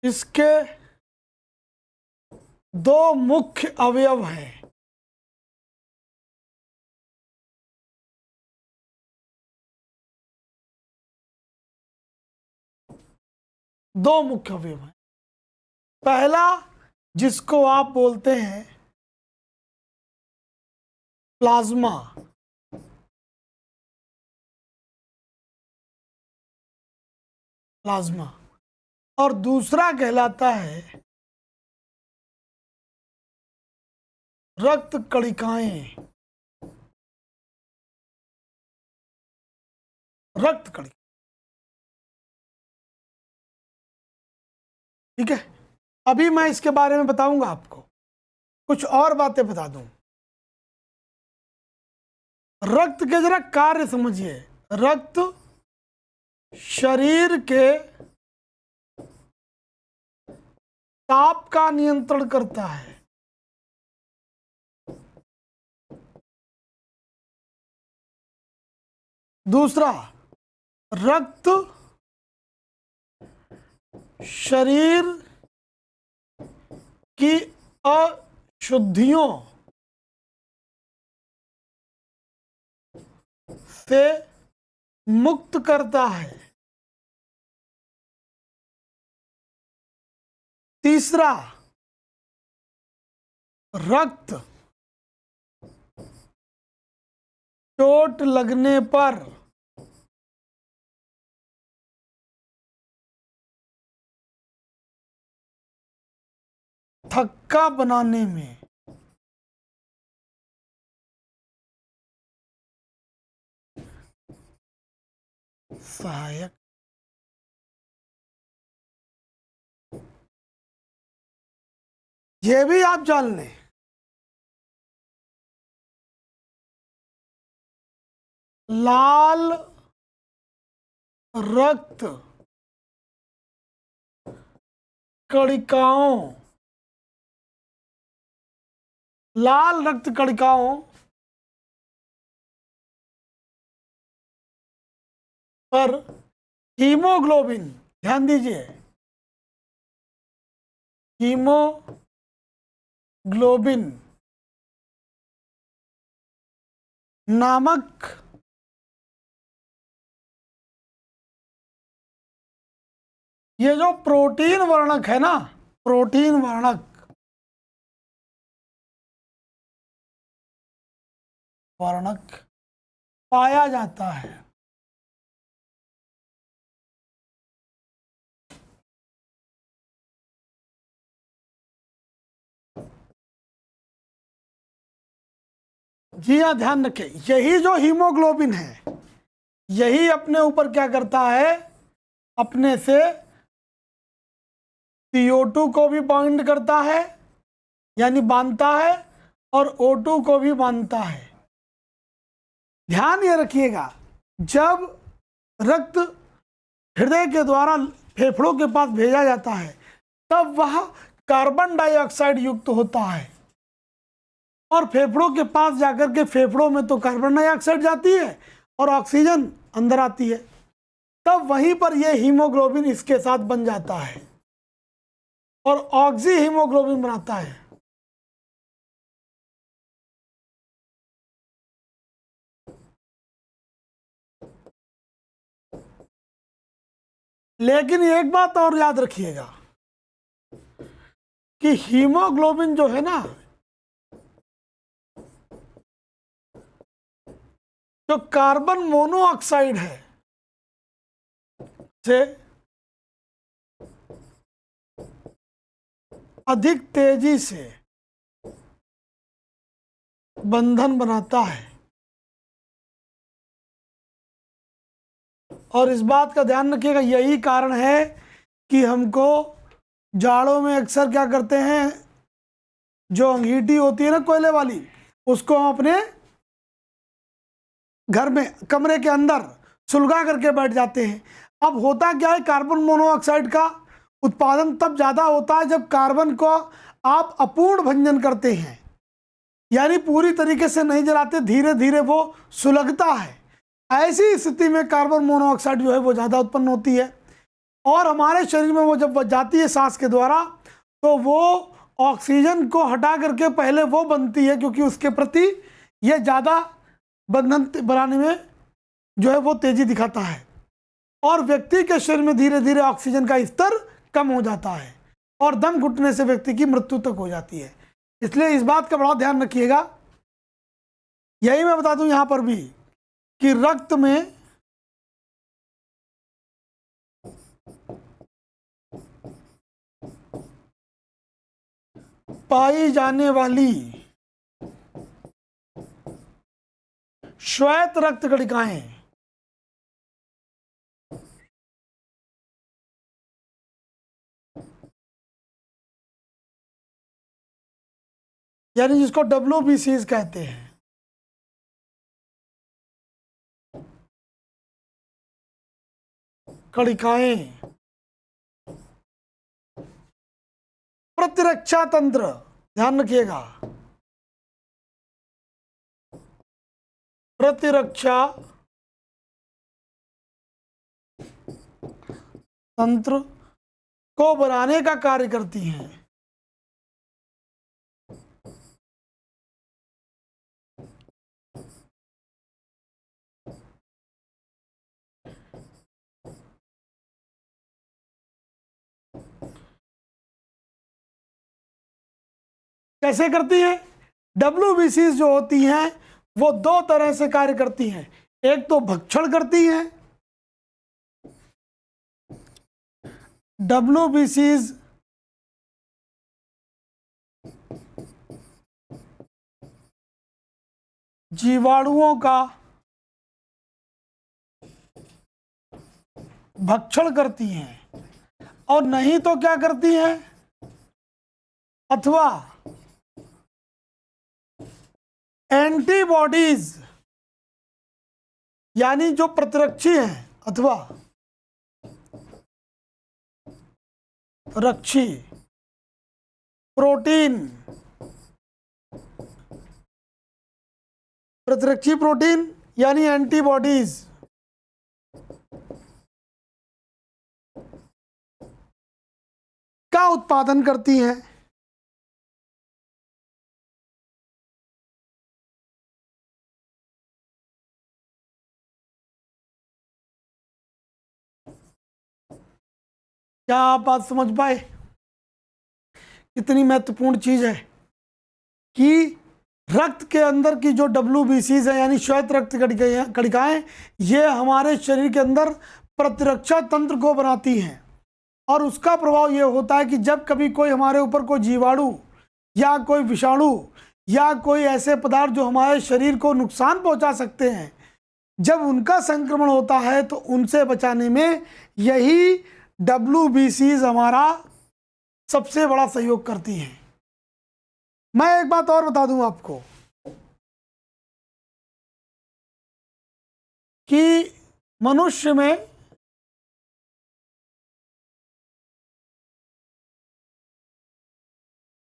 S1: इसके 2 मुख्य अवयव हैं। दो मुख्य अवयव हैं। पहला, जिसको आप बोलते हैं प्लाज्मा, प्लाज्मा, और दूसरा कहलाता है रक्त कणिकाएं। रक्त कणिका, ठीक है, अभी मैं इसके बारे में बताऊंगा आपको, कुछ और बातें बता दूं। रक्त के जरा कार्य समझिए। रक्त शरीर के ताप का नियंत्रण करता है। दूसरा, रक्त शरीर की अशुद्धियों से मुक्त करता है। तीसरा, रक्त चोट लगने पर थक्का बनाने में सहायक। ये भी आप जान लें, लाल रक्त कणिकाओं, लाल रक्त कणिकाओं पर हीमोग्लोबिन, ध्यान दीजिए, हीमोग्लोबिन नामक ये जो प्रोटीन वर्णक है ना, प्रोटीन वर्णक पाया जाता है। जी हाँ, ध्यान रखें, यही जो हीमोग्लोबिन है, यही अपने ऊपर क्या करता है, अपने से CO2 को भी बाइंड करता है, यानी बांधता है, और O2 को भी बांधता है। ध्यान ये रखिएगा, जब रक्त हृदय के द्वारा फेफड़ों के पास भेजा जाता है, तब वह कार्बन डाइऑक्साइड युक्त होता है, और फेफड़ों के पास जाकर के फेफड़ों में तो कार्बन डाइऑक्साइड जाती है और ऑक्सीजन अंदर आती है, तब वहीं पर यह हीमोग्लोबिन इसके साथ बन जाता है और ऑक्सी हीमोग्लोबिन बनाता है। लेकिन एक बात और याद रखिएगा कि हीमोग्लोबिन जो है ना, जो कार्बन मोनोऑक्साइड है से अधिक तेजी से बंधन बनाता है। और इस बात का ध्यान रखिएगा, यही कारण है कि हमको जाड़ों में अक्सर क्या करते हैं, जो अंगीठी होती है ना कोयले वाली, उसको हम अपने घर में कमरे के अंदर सुलगा करके बैठ जाते हैं। अब होता क्या है, कार्बन मोनोऑक्साइड का उत्पादन तब ज़्यादा होता है जब कार्बन को आप अपूर्ण भंजन करते हैं, यानी पूरी तरीके से नहीं जलाते, धीरे धीरे वो सुलगता है। ऐसी स्थिति में कार्बन मोनोऑक्साइड जो है वो ज़्यादा उत्पन्न होती है, और हमारे शरीर में वो जब जाती है सांस के द्वारा, तो वो ऑक्सीजन को हटा करके पहले वो बनती है, क्योंकि उसके प्रति ये ज़्यादा बंधन बनाने में जो है वो तेजी दिखाता है, और व्यक्ति के शरीर में धीरे धीरे ऑक्सीजन का स्तर कम हो जाता है और दम घुटने से व्यक्ति की मृत्यु तक हो जाती है। इसलिए इस बात का बड़ा ध्यान रखिएगा। यही मैं बता दूं यहां पर भी कि रक्त में पाई जाने वाली श्वेत रक्त कणिकाएं यानी जिसको WBCs कहते हैं। कणिकाएं, प्रतिरक्षा तंत्र, ध्यान रखिएगा, प्रतिरक्षा तंत्र को बनाने का कार्य करती हैं। कैसे करती हैं? WBCs जो होती हैं वो दो तरह से कार्य करती हैं। एक तो भक्षण करती हैं, WBCs जीवाणुओं का भक्षण करती हैं, और नहीं तो क्या करती हैं, अथवा एंटीबॉडीज यानी जो प्रतिरक्षी हैं अथवा रक्षी प्रोटीन, प्रतिरक्षी प्रोटीन यानी एंटीबॉडीज का उत्पादन करती हैं। क्या आप बात समझ पाए? कितनी महत्वपूर्ण चीज है कि रक्त के अंदर की जो WBCs है यानी श्वेत रक्त कणिकाएं, ये हमारे शरीर के अंदर प्रतिरक्षा तंत्र को बनाती हैं, और उसका प्रभाव ये होता है कि जब कभी कोई हमारे ऊपर कोई जीवाणु या कोई विषाणु या कोई ऐसे पदार्थ जो हमारे शरीर को नुकसान पहुंचा सकते हैं, जब उनका संक्रमण होता है तो उनसे बचाने में यही WBCs हमारा सबसे बड़ा सहयोग करती हैं। मैं एक बात और बता दूं आपको कि मनुष्य में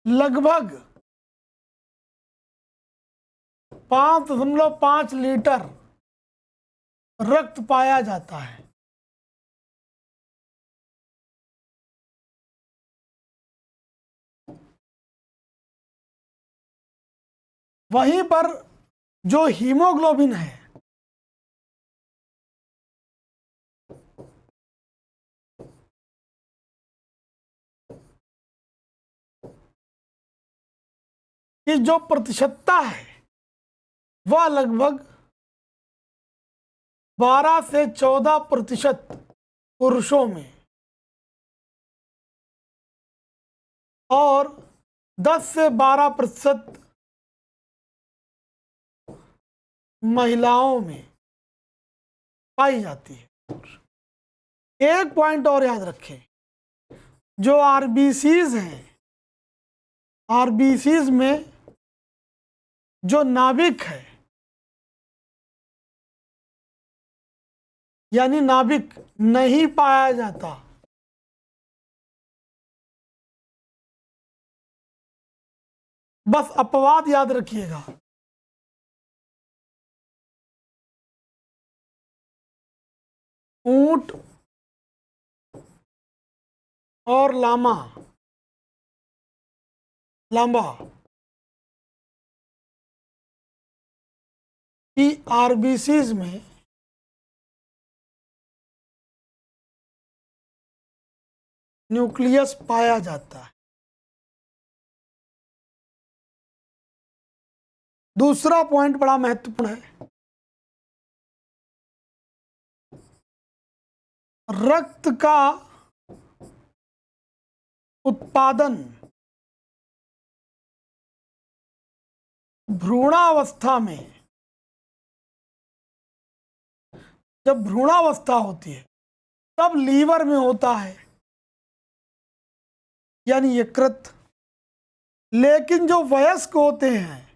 S1: लगभग 5.5 लीटर रक्त पाया जाता है। वहीं पर जो हीमोग्लोबिन है कि जो प्रतिशतता है वह लगभग 12 से 14% पुरुषों में और 10 से 12% महिलाओं में पाई जाती है। एक पॉइंट और याद रखें, जो RBCs हैं, RBCs में जो नाभिक है यानी नाभिक नहीं पाया जाता। बस अपवाद याद रखिएगा। ऊंट और लामा की RBCs में न्यूक्लियस पाया जाता है। दूसरा पॉइंट बड़ा महत्वपूर्ण है, रक्त का उत्पादन भ्रूणावस्था में, जब भ्रूणावस्था होती है तब लीवर में होता है यानी यकृत। लेकिन जो वयस्क होते हैं,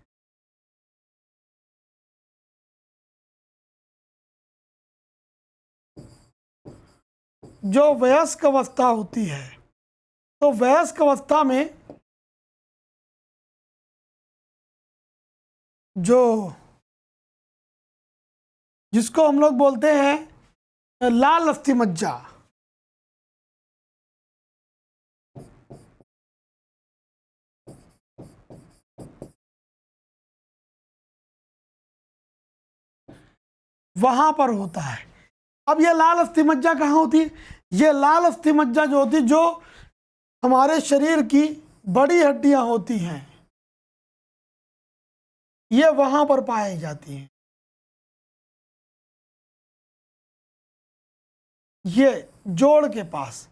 S1: जो वयस्क अवस्था होती है, तो वयस्क अवस्था में जो जिसको हम लोग बोलते हैं लाल अस्थि मज्जा, वहां पर होता है। अब ये लाल अस्थि मज्जा कहाँ होती है? ये लाल अस्थि मज्जा जो होती है, जो हमारे शरीर की बड़ी हड्डियां होती हैं, ये वहां पर पाई जाती हैं। ये जोड़ के पास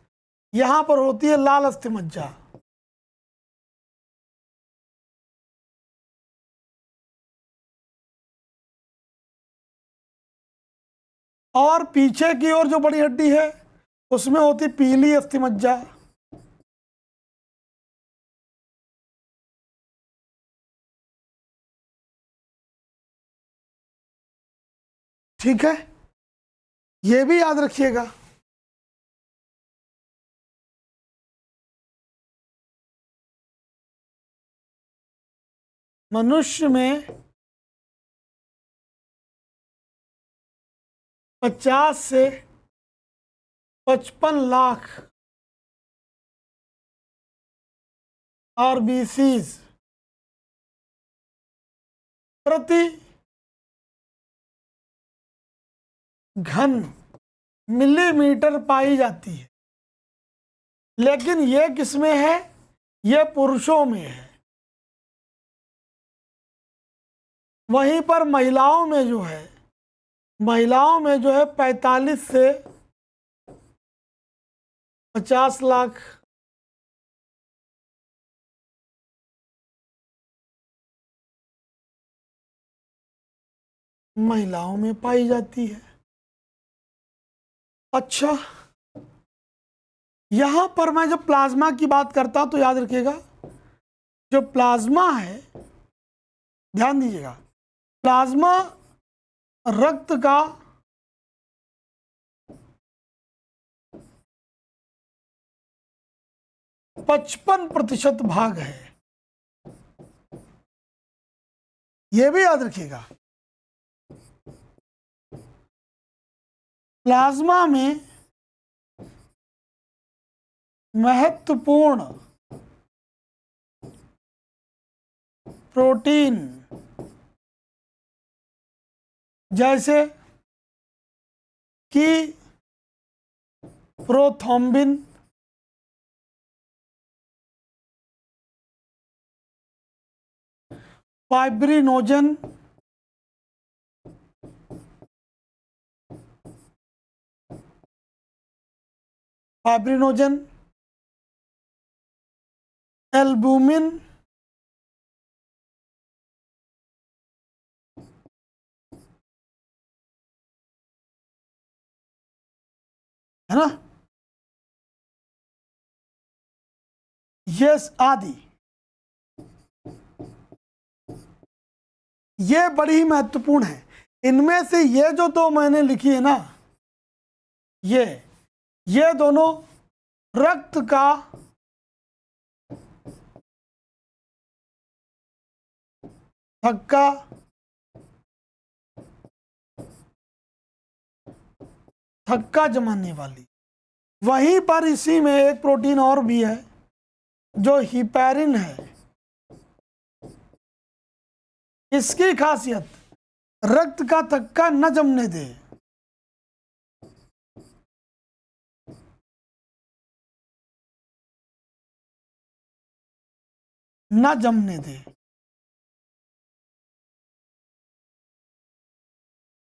S1: यहां पर होती है लाल अस्थि मज्जा। और पीछे की ओर जो बड़ी हड्डी है, उसमें होती पीली अस्थि मज्जा। ठीक है, ये भी याद रखिएगा। मनुष्य में 50 से 55 लाख आरबीसीज प्रति घन मिलीमीटर पाई जाती है। लेकिन ये किसमें है? ये पुरुषों में है। वहीं पर महिलाओं में जो है, महिलाओं में जो है 45 से 50 लाख महिलाओं में पाई जाती है। अच्छा, यहां पर मैं जब प्लाज्मा की बात करता हूं तो याद रखिएगा, जो प्लाज्मा है, ध्यान दीजिएगा, प्लाज्मा रक्त का 55% भाग है। यह भी याद रखिएगा, प्लाज्मा में महत्वपूर्ण प्रोटीन जैसे कि प्रोथ्रोम्बिन, फाइब्रिनोजन, एल्बुमिन, है ना, यस आदि, ये बड़ी महत्वपूर्ण है। इनमें से ये जो दो मैंने लिखी है ना, ये दोनों रक्त का थक्का थक्का जमाने वाली। वहीं पर इसी में एक प्रोटीन और भी है जो हिपैरिन है। इसकी खासियत रक्त का थक्का न जमने दे। न जमने दे।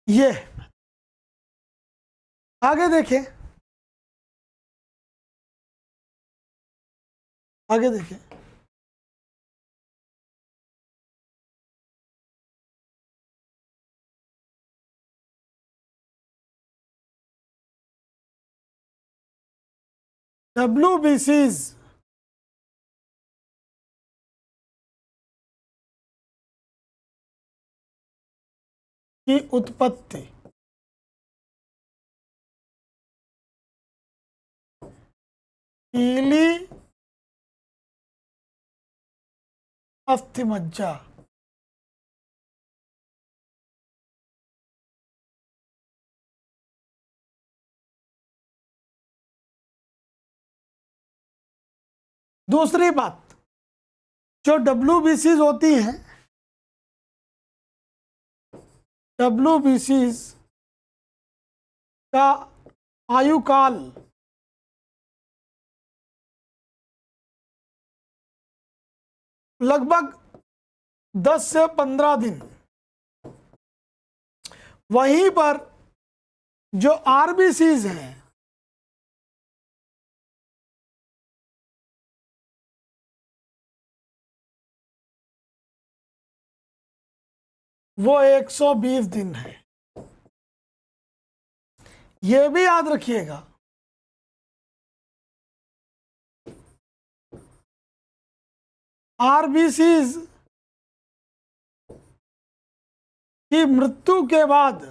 S1: ये आगे देखें, आगे देखें, WBCs की उत्पत्ति पीली अस्थिमज्जा दूसरी बात, जो WBCs होती हैं, WBCs का आयु काल लगभग 10 से 15 दिन। वहीं पर जो RBCs हैं वो 120 दिन है। ये भी याद रखिएगा, RBCs की मृत्यु के बाद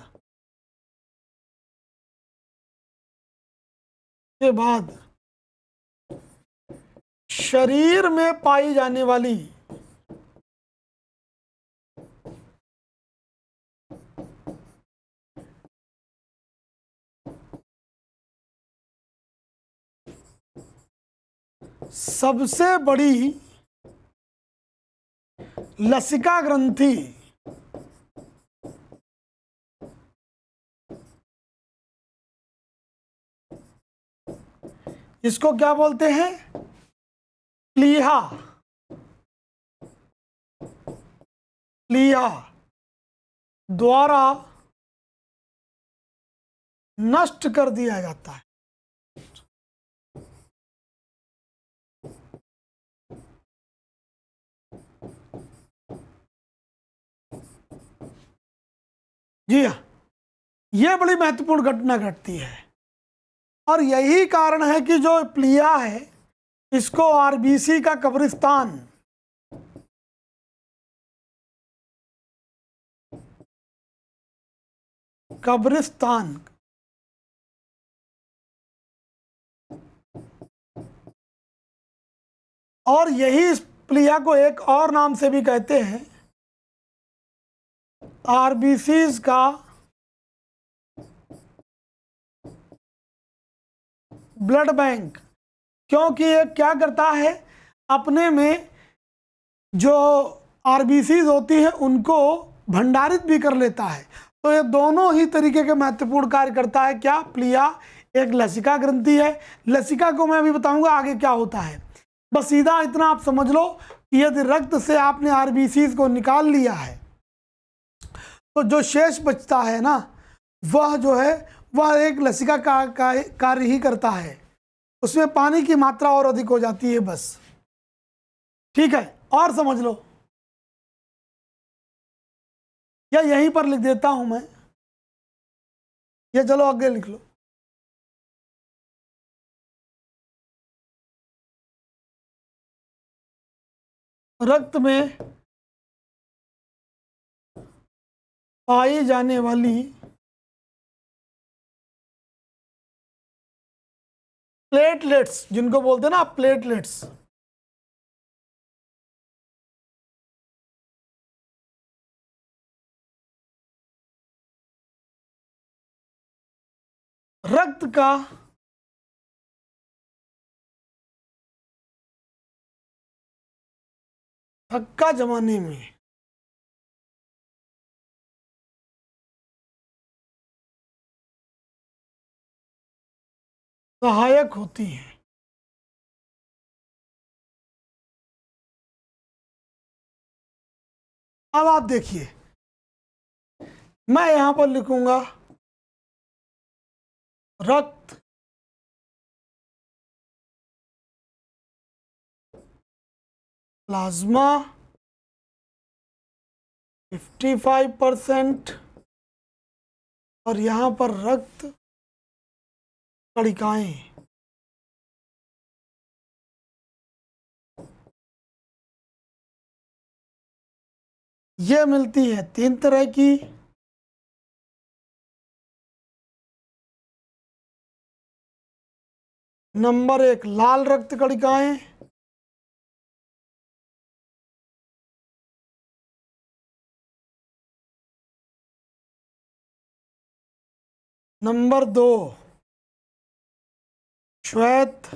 S1: शरीर में पाई जाने वाली सबसे बड़ी लसिका ग्रंथि इसको क्या बोलते हैं? प्लीहा। प्लीहा द्वारा नष्ट कर दिया जाता है। जी हाँ, यह बड़ी महत्वपूर्ण घटना घटती है और यही कारण है कि जो प्लीहा है इसको RBC का कब्रिस्तान और यही इस प्लीहा को एक और नाम से भी कहते हैं, RBCs का ब्लड बैंक। क्योंकि ये क्या करता है, अपने में जो RBCs होती है उनको भंडारित भी कर लेता है। तो ये दोनों ही तरीके के महत्वपूर्ण कार्य करता है। क्या? प्लीहा एक लसिका ग्रंथि है। लसिका को मैं अभी बताऊंगा आगे क्या होता है। बस सीधा इतना आप समझ लो कि यदि रक्त से आपने RBCs को निकाल लिया है तो जो शेष बचता है ना, वह जो है वह एक लसिका का कार्य ही करता है। उसमें पानी की मात्रा और अधिक हो जाती है बस। ठीक है, और समझ लो, या यहीं पर लिख देता हूं मैं, या चलो आगे लिख लो। रक्त में पाई जाने वाली प्लेटलेट्स, जिनको बोलते हैं ना प्लेटलेट्स, रक्त का थक्का जमाने में सहायक होती है। अब आप देखिए, मैं यहां पर लिखूंगा रक्त प्लाज्मा 55% और यहां पर रक्त कणिकाएं। ये मिलती है 3 तरह की, नंबर 1 लाल रक्त कणिकाएं, नंबर 2 श्वेत,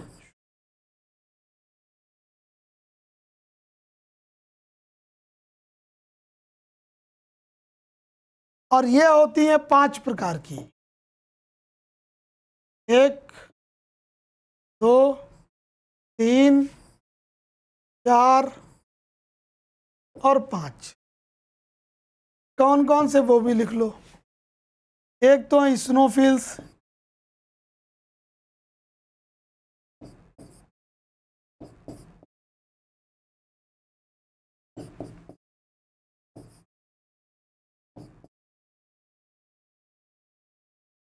S1: और ये होती हैं 5 प्रकार की, 1 2 3 4 और 5। कौन कौन से वो भी लिख लो। एक तो है स्नोफिल्स,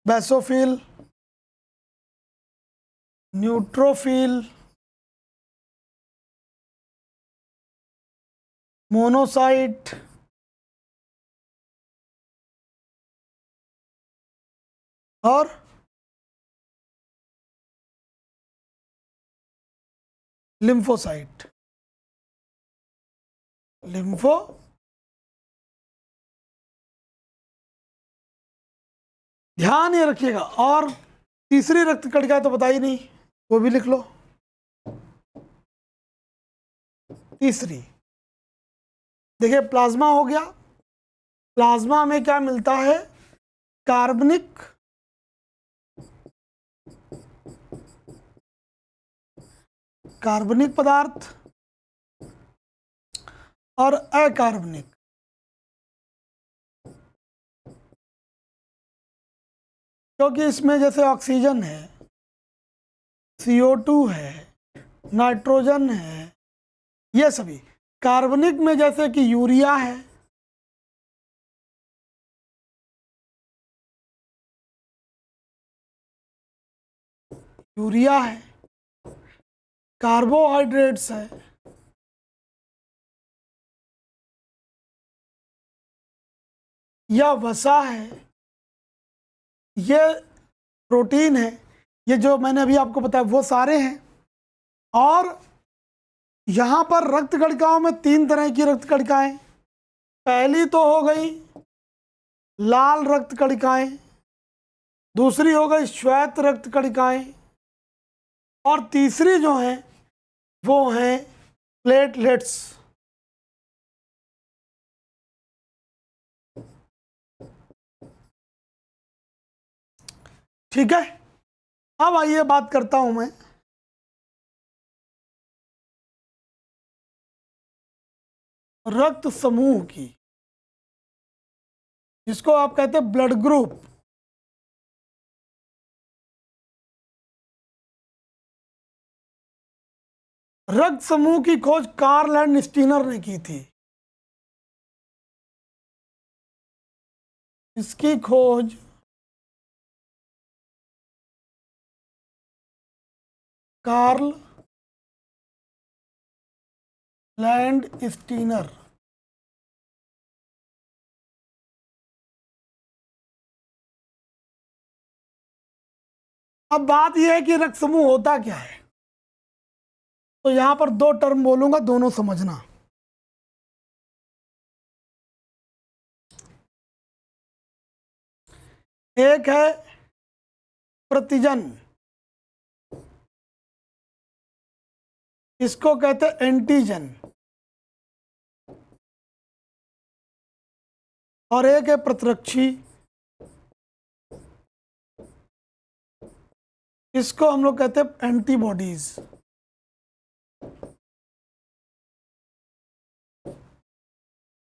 S1: बेसोफिल, न्यूट्रोफिल, मोनोसाइट, और लिम्फोसाइट। लिम्फो ध्यान ये रखिएगा। और तीसरी रक्त कणिका तो बताई नहीं, वो भी लिख लो। तीसरी देखिए प्लाज्मा हो गया। प्लाज्मा में क्या मिलता है? कार्बनिक पदार्थ और अकार्बनिक। क्योंकि इसमें जैसे ऑक्सीजन है, CO2 है, नाइट्रोजन है, ये सभी। कार्बनिक में जैसे कि यूरिया है, कार्बोहाइड्रेट्स है, या वसा है, ये प्रोटीन है, ये जो मैंने अभी आपको बताया वो सारे हैं। और यहाँ पर रक्त कणिकाओं में 3 तरह की रक्त कणिकाएं। पहली तो हो गई लाल रक्त कणिकाएं, दूसरी हो गई श्वेत रक्त कणिकाएं, और तीसरी जो है वो हैं प्लेटलेट्स। ठीक है, अब आइए बात करता हूं मैं रक्त समूह की, जिसको आप कहते हैं ब्लड ग्रुप। रक्त समूह की खोज कार्ल एंड स्टीनर ने की थी। इसकी खोज कार्ल लैंड स्टीनर। अब बात यह है कि रक्त समूह होता क्या है। तो यहां पर 2 टर्म बोलूंगा, दोनों समझना। एक है प्रतिजन, इसको कहते हैं एंटीजन, और एक है प्रतिरक्षी, इसको हम लोग कहते हैं एंटीबॉडीज।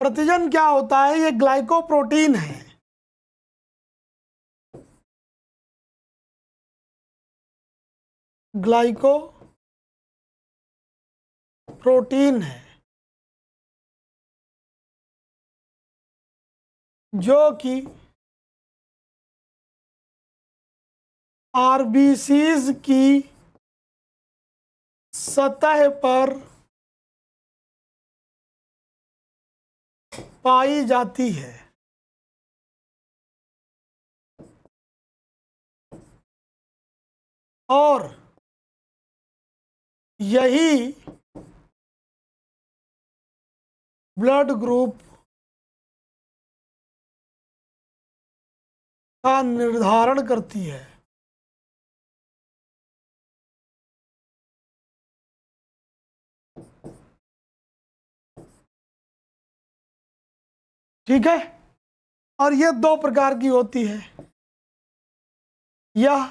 S1: प्रतिजन क्या होता है? ये ग्लाइकोप्रोटीन है। ग्लाइको प्रोटीन है जो कि आरबीसीज की सतह पर पाई जाती है। और यही ब्लड ग्रुप का निर्धारण करती है। ठीक है, और यह दो प्रकार की होती है। यह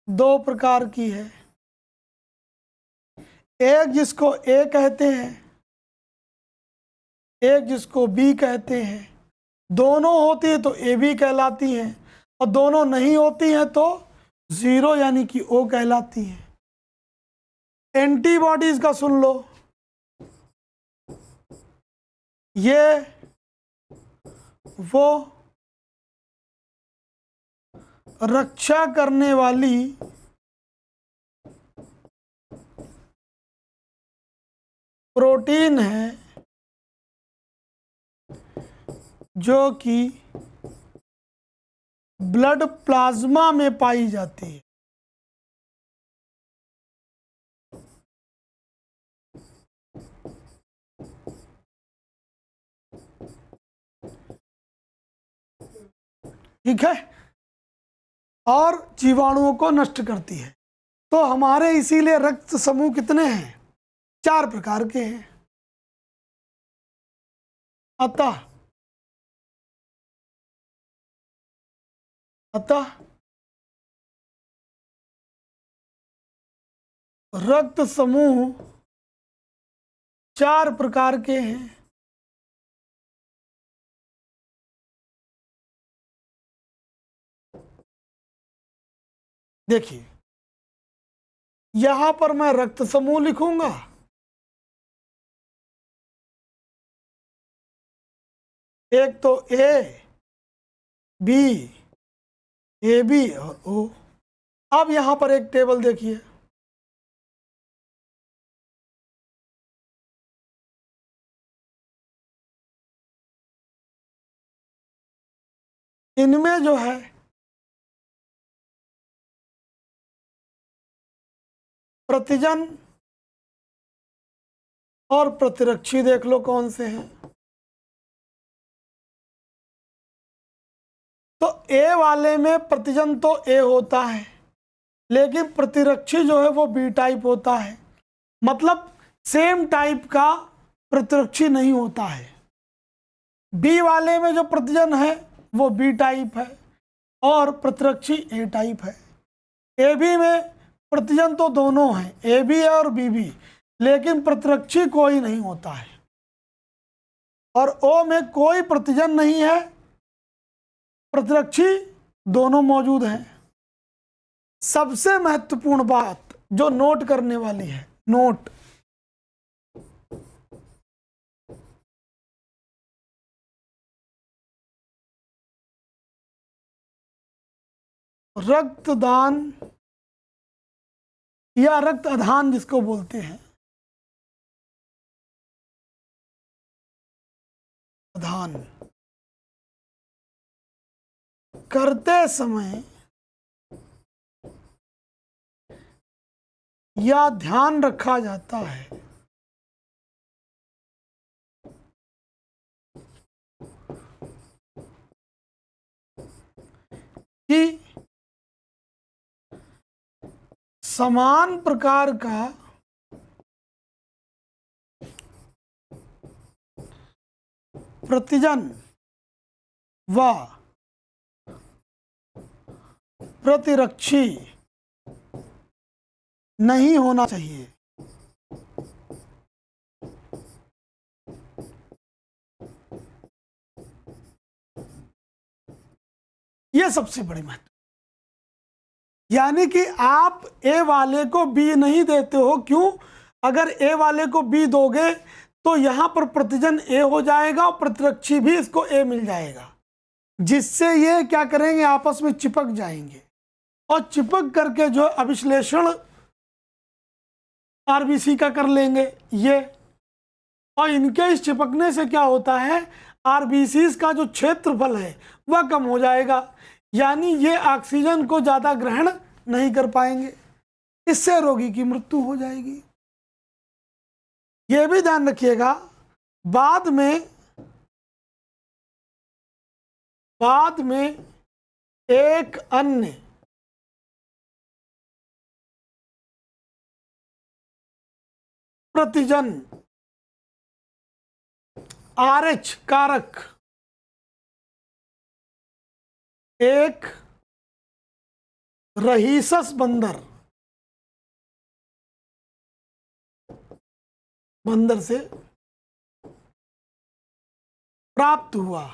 S1: दो प्रकार की है, एक जिसको ए कहते हैं, एक जिसको बी कहते हैं। दोनों होती है तो ए बी कहलाती हैं, और दोनों नहीं होती हैं तो जीरो यानी कि ओ कहलाती हैं। एंटीबॉडीज का सुन लो, ये वो रक्षा करने वाली प्रोटीन है जो कि ब्लड प्लाज्मा में पाई जाती है। ठीक है, और जीवाणुओं को नष्ट करती है। तो हमारे इसीलिए रक्त समूह कितने हैं? 4 प्रकार के हैं। अतः रक्त समूह 4 प्रकार के हैं। देखिए, यहां पर मैं रक्त समूह लिखूंगा, एक तो ए बी और ओ। अब यहां पर एक टेबल देखिए, इनमें जो है प्रतिजन और प्रतिरक्षी देख लो कौन से हैं। तो ए वाले में प्रतिजन तो ए होता है, लेकिन प्रतिरक्षी जो है वो बी टाइप होता है। मतलब सेम टाइप का प्रतिरक्षी नहीं होता है। बी वाले में जो प्रतिजन है वो बी टाइप है और प्रतिरक्षी ए टाइप है। ए बी में प्रतिजन तो दोनों हैं, ए बी और बी बी, लेकिन प्रतिरक्षी कोई नहीं होता है। और ओ में कोई प्रतिजन नहीं है, प्रतिरक्षी दोनों मौजूद हैं। सबसे महत्वपूर्ण बात जो नोट करने वाली है, नोट, रक्तदान या रक्त आधान जिसको बोलते हैं, आधान करते समय यह ध्यान रखा जाता है कि समान प्रकार का प्रतिजन व प्रतिरक्षी नहीं होना चाहिए। यह सबसे बड़ी महत्व, यानी कि आप ए वाले को बी नहीं देते हो। क्यों? अगर ए वाले को बी दोगे तो यहां पर प्रतिजन ए हो जाएगा और प्रतिरक्षी भी इसको ए मिल जाएगा, जिससे ये क्या करेंगे, आपस में चिपक जाएंगे और चिपक करके जो अभिश्लेषण आरबीसी का कर लेंगे ये। और इनके इस चिपकने से क्या होता है, आरबीसी का जो क्षेत्रफल है वह कम हो जाएगा, यानी ये ऑक्सीजन को ज़्यादा ग्रहण नहीं कर पाएंगे। इससे रोगी की मृत्यु हो जाएगी। यह भी ध्यान रखिएगा, बाद में एक अन्य प्रतिजन RH कारक एक रहीसस बंदर से प्राप्त हुआ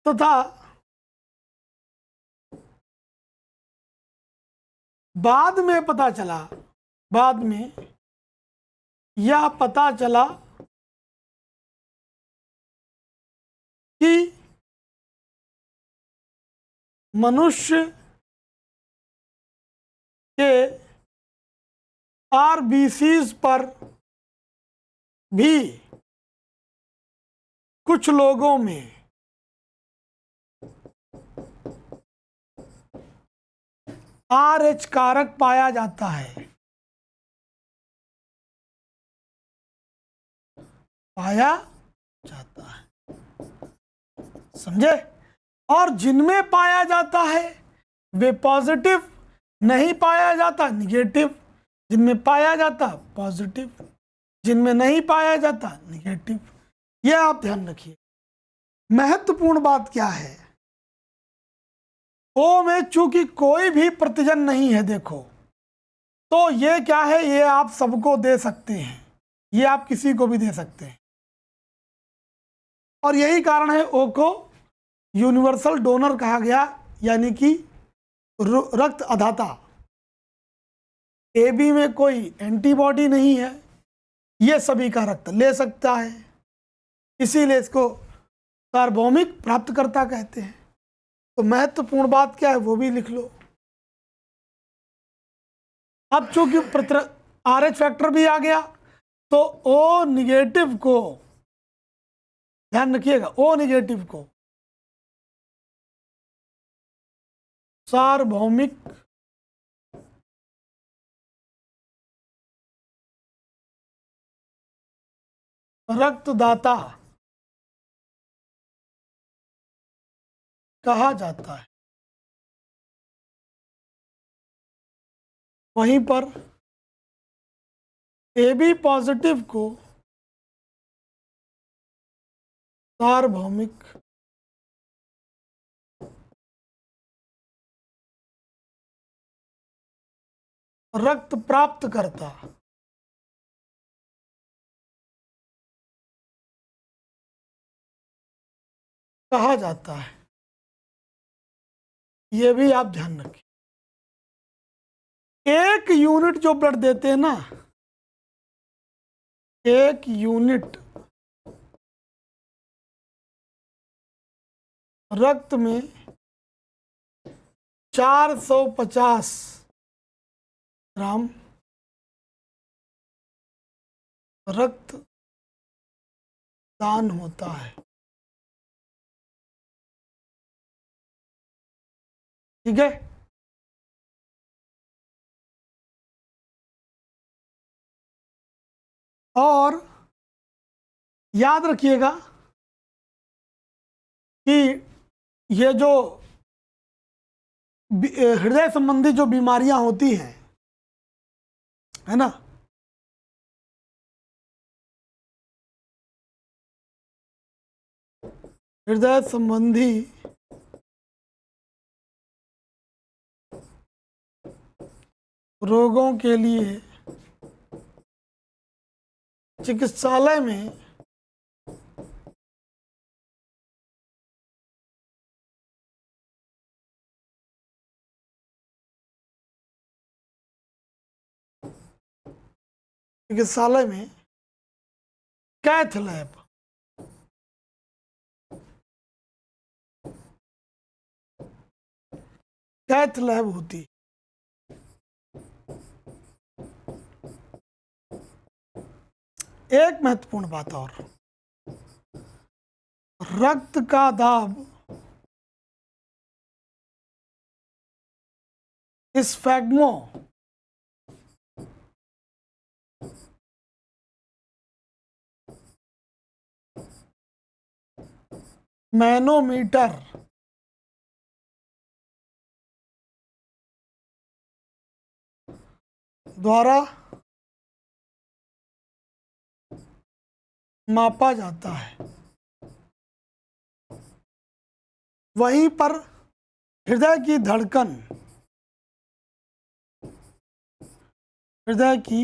S1: तथा बाद में यह पता चला कि मनुष्य के RBCs पर भी कुछ लोगों में RH कारक पाया जाता है, समझे? और जिनमें पाया जाता है वे पॉजिटिव, नहीं पाया जाता निगेटिव, जिनमें पाया जाता पॉजिटिव, जिनमें नहीं पाया जाता निगेटिव। यह आप ध्यान रखिए। महत्वपूर्ण बात क्या है, O में चूंकि कोई भी प्रतिजन नहीं है, देखो तो ये क्या है, ये आप सबको दे सकते हैं, ये आप किसी को भी दे सकते हैं, और यही कारण है O को यूनिवर्सल डोनर कहा गया, यानी कि रक्त अदाता। AB में कोई एंटीबॉडी नहीं है, ये सभी का रक्त ले सकता है, इसीलिए इसको सार्वभौमिक प्राप्तकर्ता कहते हैं। तो महत्वपूर्ण बात क्या है वो भी लिख लो। अब चूंकि RH फैक्टर भी आ गया तो O निगेटिव को, ध्यान रखिएगा, O निगेटिव को सार्वभौमिक रक्तदाता कहा जाता है। वहीं पर AB पॉजिटिव को सार्वभौमिक रक्त प्राप्त करता कहा जाता है। यह भी आप ध्यान रखें। एक यूनिट जो ब्लड देते हैं ना, एक यूनिट रक्त में 450 ग्राम रक्त दान होता है। ठीक है, और याद रखिएगा कि ये जो हृदय संबंधी जो बीमारियां होती हैं, है ना, हृदय संबंधी रोगों के लिए चिकित्सालय में कैथ लैब होती। एक महत्वपूर्ण बात और, रक्त का दाब स्फैग्मो मैनोमीटर द्वारा मापा जाता है। वहीं पर हृदय की धड़कन, हृदय की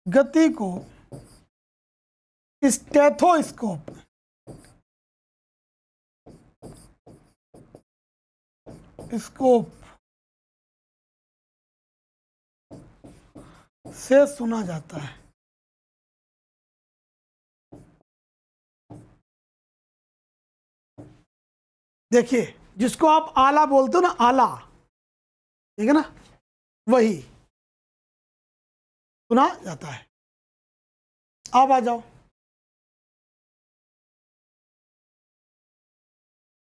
S1: गति को स्टेथोस्कोप से सुना जाता है। देखिए, जिसको आप आला बोलते हो ना, आला, ठीक है ना, वही सुना जाता है। अब आ जाओ,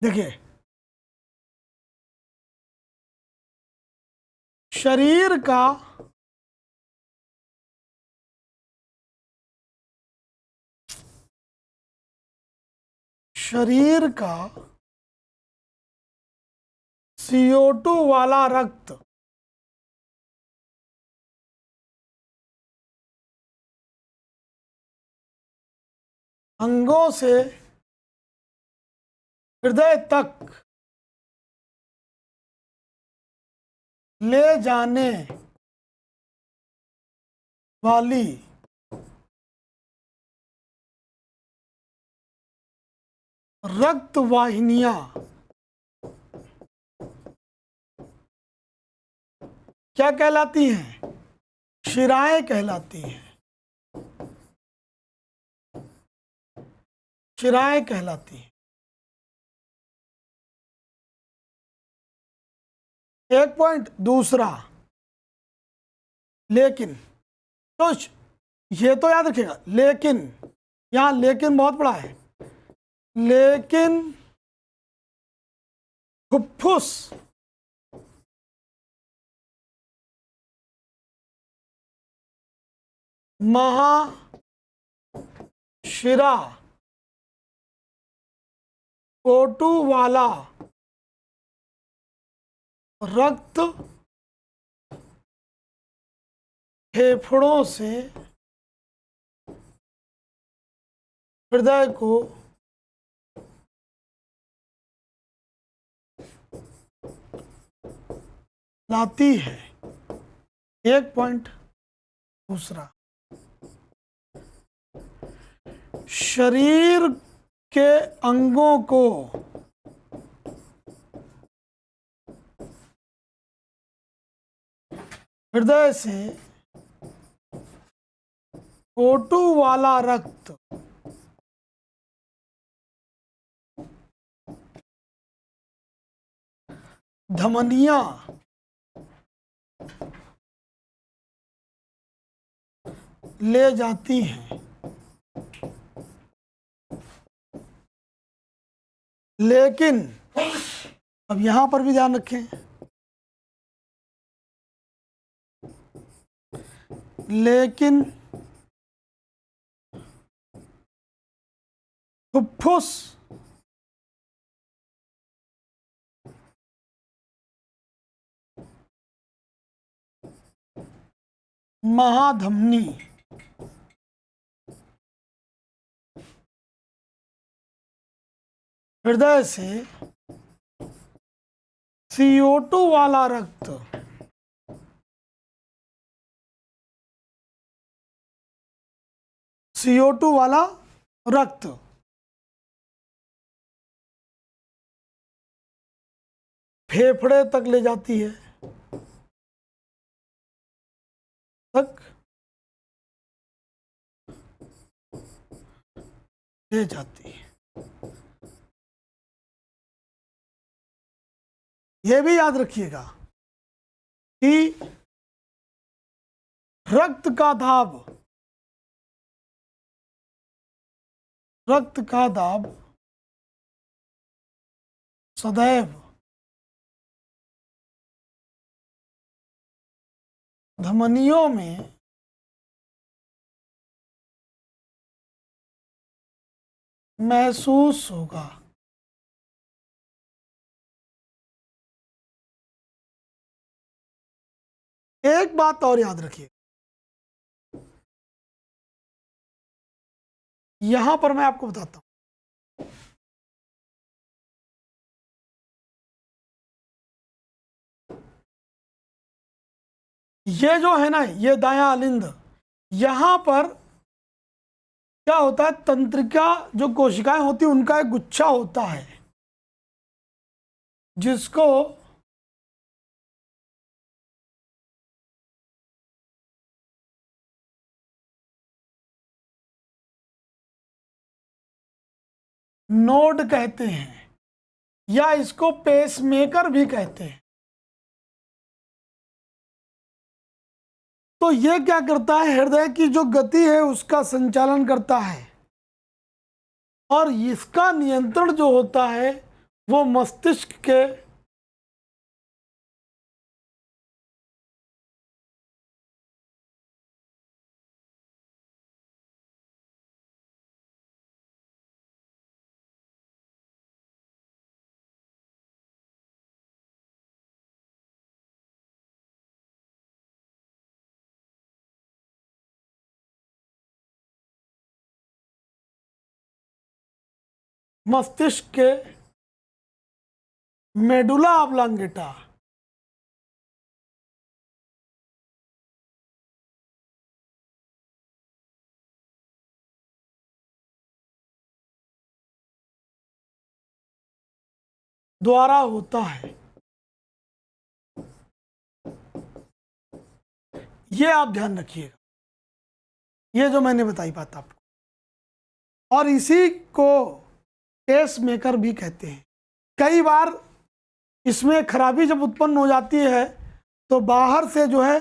S1: देखिए, शरीर का CO2 वाला रक्त अंगों से हृदय तक ले जाने वाली रक्त वाहिनियां क्या कहलाती हैं? शिराएं कहलाती हैं। शिराएं कहलाती हैं। एक पॉइंट। दूसरा, लेकिन, तो ये तो याद रखिएगा, लेकिन, यहां लेकिन बहुत बड़ा है, लेकिन फुफ्फुस महाशिरा O2 वाला रक्त फेफड़ों से हृदय को लाती है। एक पॉइंट। दूसरा, शरीर के अंगों को हृदय से O2 वाला रक्त धमनियां ले जाती हैं। लेकिन अब यहां पर भी ध्यान रखें, लेकिन फुफ्फुस महाधमनी हृदय से CO2 वाला रक्त CO2 वाला रक्त फेफड़े तक ले जाती है, तक ले जाती है। यह भी याद रखिएगा कि रक्त का दाब सदैव धमनियों में महसूस होगा। एक बात और याद रखिए, यहां पर मैं आपको बताता हूं, ये जो है ना, ये दायां अलिंद, यहां पर क्या होता है, तंत्रिका जो कोशिकाएं होती है उनका एक गुच्छा होता है जिसको नोड कहते हैं या इसको पेसमेकर भी कहते हैं। तो ये क्या करता है, हृदय की जो गति है उसका संचालन करता है, और इसका नियंत्रण जो होता है वो मस्तिष्क के मस्तिष्क के मेडुला ऑब्लांगेटा द्वारा होता है। ये आप ध्यान रखिएगा, ये जो मैंने बताई बात आपको, और इसी को पेस मेकर भी कहते हैं। कई बार इसमें खराबी जब उत्पन्न हो जाती है तो बाहर से जो है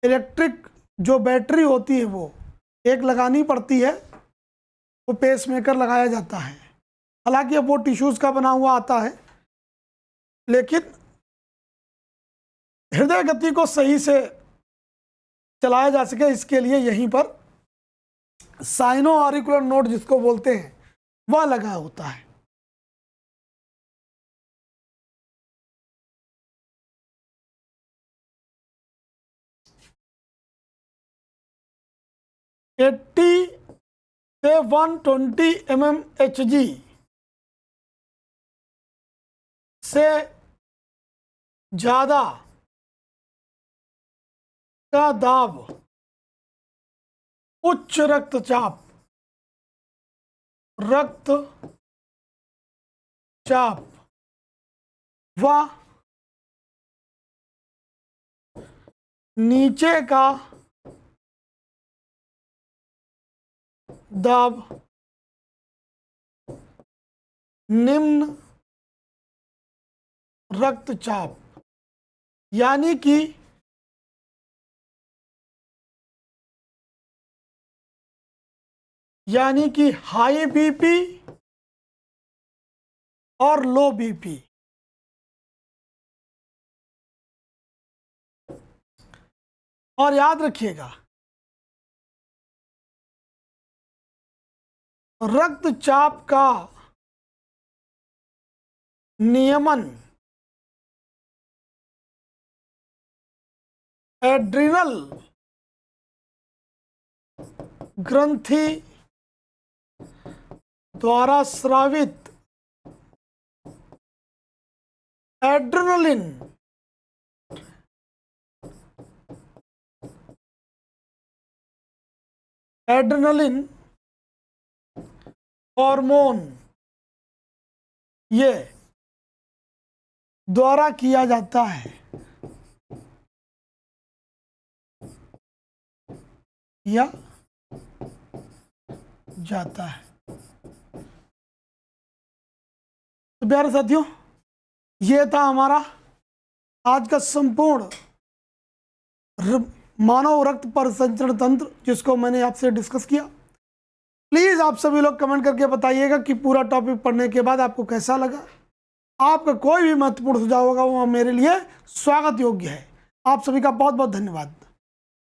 S1: इलेक्ट्रिक जो बैटरी होती है वो एक लगानी पड़ती है, वो पेस मेकर लगाया जाता है। हालांकि अब वो टिश्यूज़ का बना हुआ आता है, लेकिन हृदय गति को सही से चलाया जा सके इसके लिए यहीं पर साइनो ऑरिकुलर नोड जिसको बोलते हैं वह लगा होता है। एट्टी से 120 mmHg से ज्यादा का दाब, उच्च रक्तचाप व नीचे का दाब निम्न रक्तचाप, यानी कि हाई बीपी और लो बीपी। और याद रखिएगा, रक्तचाप का नियमन एड्रिनल ग्रंथि द्वारा स्रावित एड्रेनलिन हार्मोन ये द्वारा किया जाता है या जाता है। तो प्यारे साथियों, ये था हमारा आज का संपूर्ण मानव रक्त परिसंचरण तंत्र जिसको मैंने आपसे डिस्कस किया। प्लीज़ आप सभी लोग कमेंट करके बताइएगा कि पूरा टॉपिक पढ़ने के बाद आपको कैसा लगा। आपका कोई भी महत्वपूर्ण सुझाव होगा वो मेरे लिए स्वागत योग्य है। आप सभी का बहुत बहुत धन्यवाद।